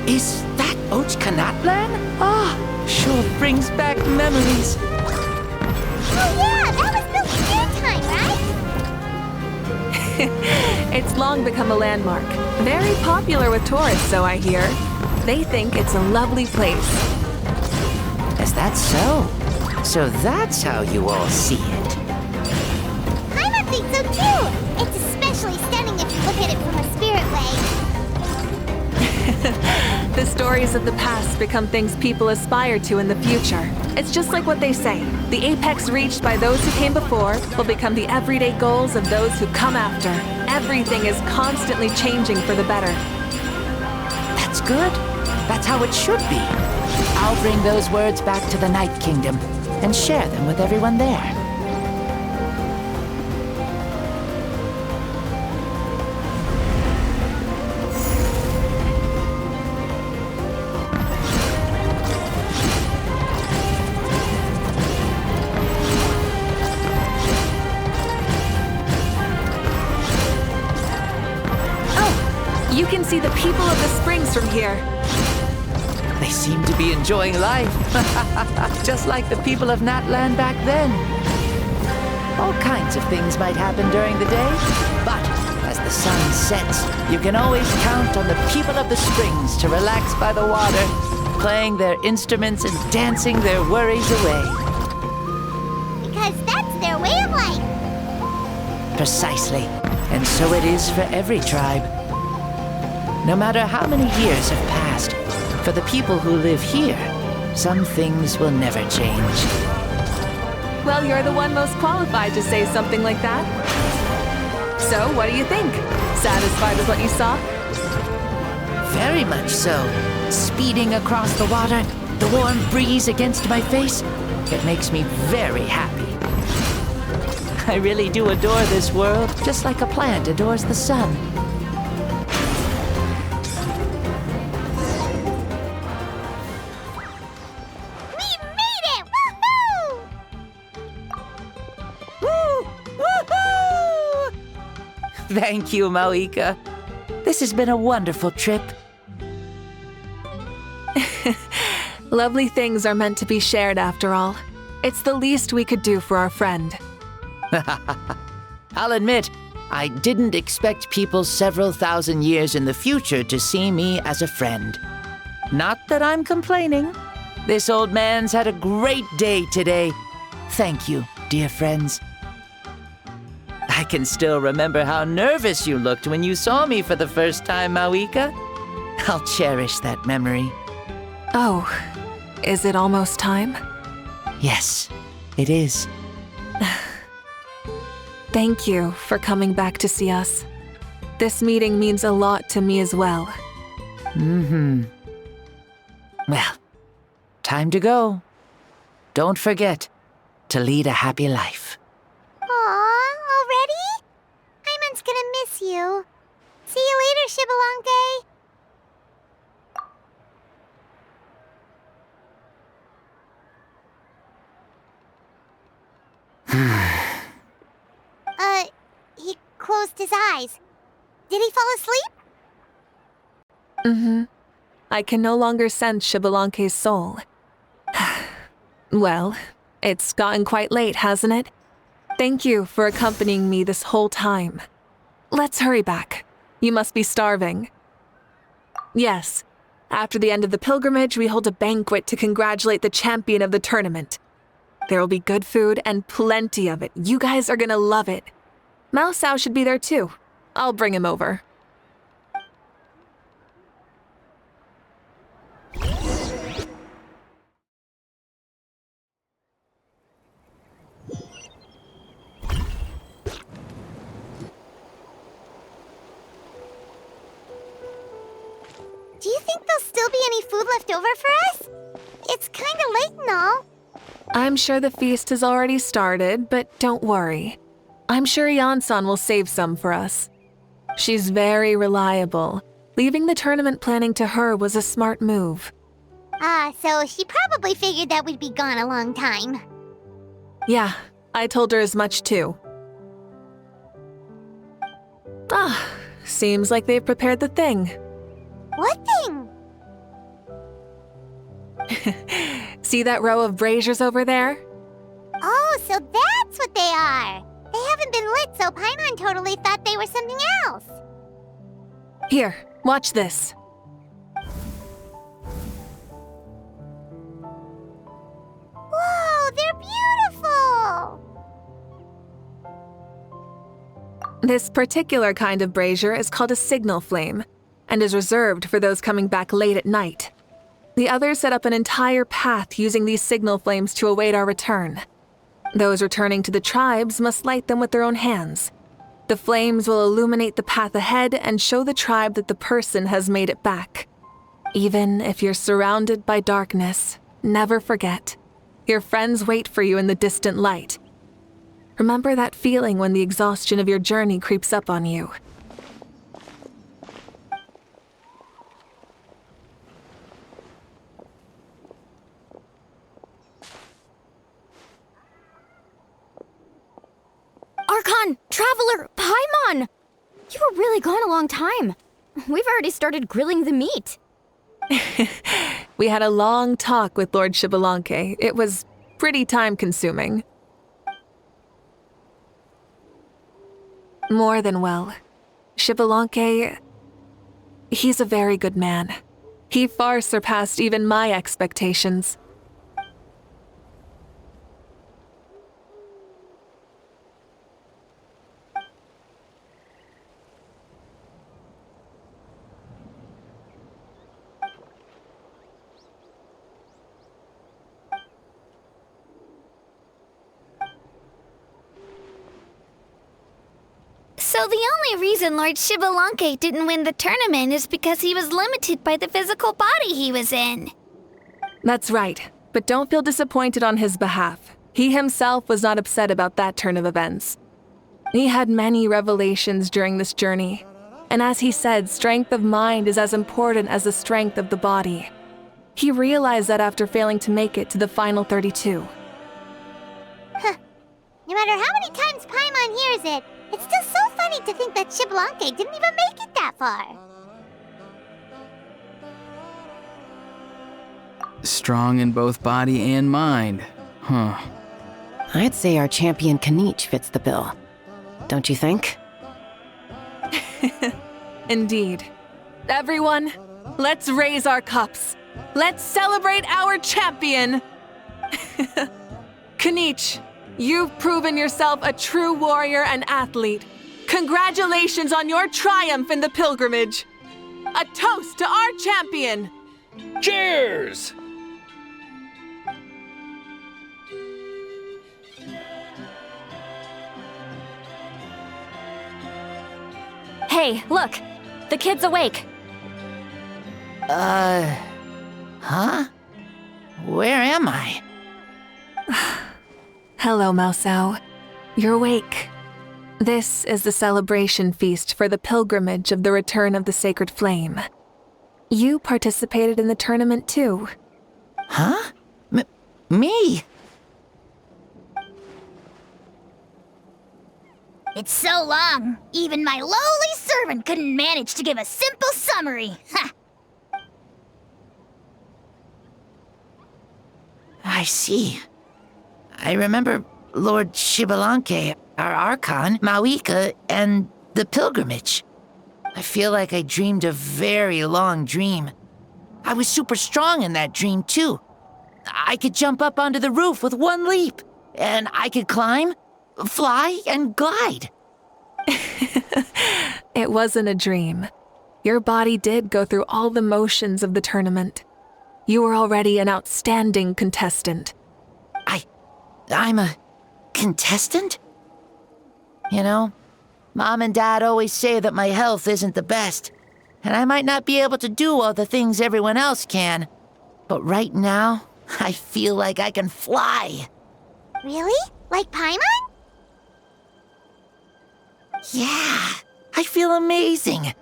Is that Ochkanatlan? Ah, sure brings back memories. Oh yeah, that was built in your time, right? It's long become a landmark. Very popular with tourists, so I hear. They think it's a lovely place. Is that so? So that's how you all see it. I think so too! It's especially stunning if you look at it from a spirit way. The stories of the past become things people aspire to in the future. It's just like what they say. The apex reached by those who came before will become the everyday goals of those who come after. Everything is constantly changing for the better. That's good. That's how it should be. I'll bring those words back to the Night Kingdom and share them with everyone there. You can see the people of the springs from here. They seem to be enjoying life. Just like the people of Natland back then. All kinds of things might happen during the day, but as the sun sets, you can always count on the people of the springs to relax by the water, playing their instruments and dancing their worries away. Because that's their way of life. Precisely. And so it is for every tribe. No matter how many years have passed, for the people who live here, some things will never change. Well, you're the one most qualified to say something like that. So, what do you think? Satisfied with what you saw? Very much so. Speeding across the water, the warm breeze against my face, it makes me very happy. I really do adore this world, just like a plant adores the sun. Thank you, Mavuika. This has been a wonderful trip. Lovely things are meant to be shared after all. It's the least we could do for our friend. I'll admit, I didn't expect people several thousand years in the future to see me as a friend. Not that I'm complaining. This old man's had a great day today. Thank you, dear friends. I can still remember how nervous you looked when you saw me for the first time, Mavuika. I'll cherish that memory. Oh, is it almost time? Yes, it is. Thank you for coming back to see us. This meeting means a lot to me as well. Well, time to go. Don't forget to lead a happy life. Aw, already? Paimon's gonna miss you. See you later, Shibalonke. He closed his eyes. Did he fall asleep? I can no longer sense Shibalonke's soul. Well, it's gotten quite late, hasn't it? Thank you for accompanying me this whole time. Let's hurry back. You must be starving. Yes, after the end of the pilgrimage, we hold a banquet to congratulate the champion of the tournament. There will be good food and plenty of it. You guys are gonna love it. Mao Sao should be there too. I'll bring him over. Do you think there'll still be any food left over for us? It's kinda late and all. I'm sure the feast has already started, but don't worry. I'm sure Yansan will save some for us. She's very reliable. Leaving the tournament planning to her was a smart move. So she probably figured that we'd be gone a long time. Yeah, I told her as much too. Seems like they've prepared the thing. What thing? See that row of braziers over there? Oh, so that's what they are. They haven't been lit, so Paimon totally thought they were something else. Here, watch this. Whoa, they're beautiful! This particular kind of brazier is called a signal flame, and is reserved for those coming back late at night. The others set up an entire path using these signal flames to await our return. Those returning to the tribes must light them with their own hands. The flames will illuminate the path ahead and show the tribe that the person has made it back. Even if you're surrounded by darkness, never forget. Your friends wait for you in the distant light. Remember that feeling when the exhaustion of your journey creeps up on you. Archon! Traveler! Paimon! You were really gone a long time. We've already started grilling the meat. We had a long talk with Lord Shibalonke. It was pretty time-consuming. More than well. Shibalonke, he's a very good man. He far surpassed even my expectations. So the only reason Lord Shibalonke didn't win the tournament is because he was limited by the physical body he was in. That's right, but don't feel disappointed on his behalf. He himself was not upset about that turn of events. He had many revelations during this journey, and as he said, strength of mind is as important as the strength of the body. He realized that after failing to make it to the final 32. No matter how many times Paimon hears it, it's still so funny sad to think that Xbalanque didn't even make it that far. Strong in both body and mind. Huh. I'd say our champion Kanich fits the bill. Don't you think? Indeed. Everyone, let's raise our cups. Let's celebrate our champion! Kanich, you've proven yourself a true warrior and athlete. Congratulations on your triumph in the pilgrimage. A toast to our champion! Cheers! Hey, look! The kid's awake. Huh? Where am I? Hello, Mausau. You're awake. This is the celebration feast for the pilgrimage of the return of the Sacred Flame. You participated in the tournament too. Huh? Me? It's so long, even my lowly servant couldn't manage to give a simple summary. Ha! I see. I remember Lord Xbalanque, our Archon, Mavuika, and the pilgrimage. I feel like I dreamed a very long dream. I was super strong in that dream, too. I could jump up onto the roof with one leap, and I could climb, fly, and glide. It wasn't a dream. Your body did go through all the motions of the tournament. You were already an outstanding contestant. I'm a contestant? You know, Mom and Dad always say that my health isn't the best, and I might not be able to do all the things everyone else can. But right now, I feel like I can fly. Really? Like Paimon? Yeah, I feel amazing.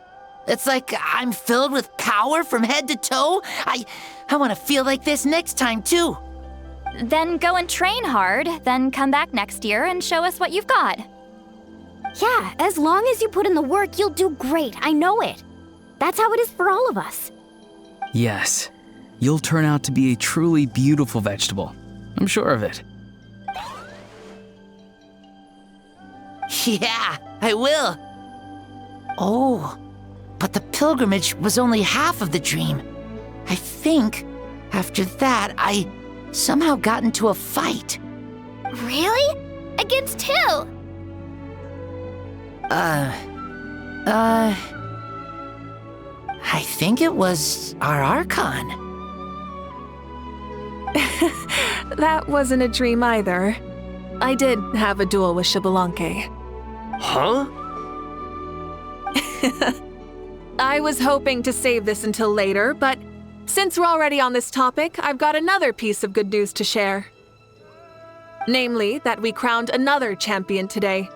It's like I'm filled with power from head to toe. I want to feel like this next time, too. Then go and train hard, then come back next year and show us what you've got. Yeah, as long as you put in the work, you'll do great. I know it. That's how it is for all of us. Yes. You'll turn out to be a truly beautiful vegetable. I'm sure of it. Yeah, I will. Oh, but the pilgrimage was only half of the dream. I think after that, I somehow got into a fight. Really? Against who? I think it was our Archon. That wasn't a dream either. I did have a duel with Xbalanque. Huh? I was hoping to save this until later, but since we're already on this topic, I've got another piece of good news to share. Namely, that we crowned another champion today.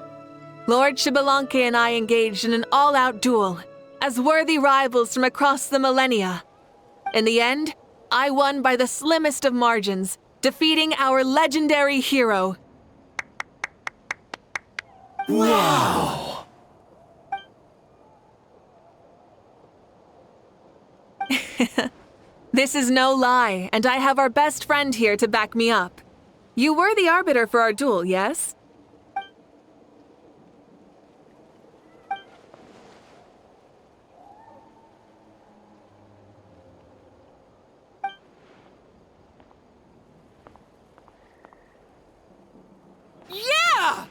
Lord Xbalanque and I engaged in an all-out duel, as worthy rivals from across the millennia. In the end, I won by the slimmest of margins, defeating our legendary hero. Wow! This is no lie, and I have our best friend here to back me up. You were the arbiter for our duel, yes? Yeah!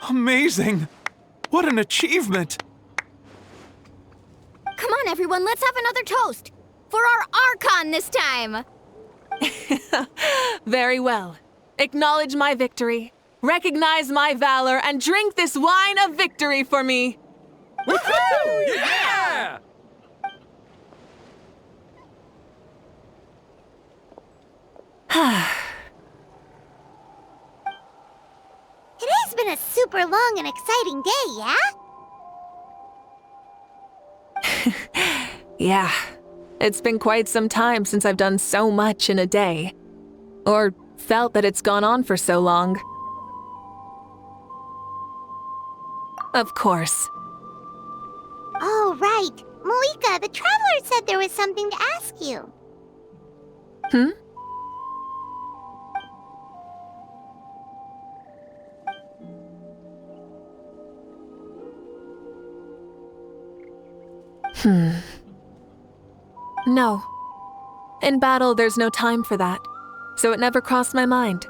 Amazing! What an achievement! Come on, everyone, let's have another toast. For our Archon this time. Very well. Acknowledge my victory, recognize my valor, and drink this wine of victory for me. Woohoo! Yeah! Today's been a super long and exciting day, yeah? Yeah, it's been quite some time since I've done so much in a day. Or felt that it's gone on for so long. Of course. Oh, right. Mavuika, the traveler said there was something to ask you. Hmm? No. In battle, there's no time for that, so it never crossed my mind.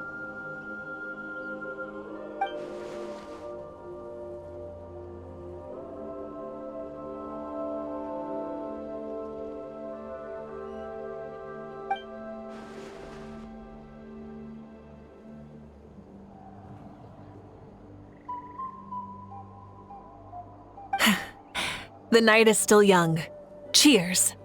The night is still young. Cheers.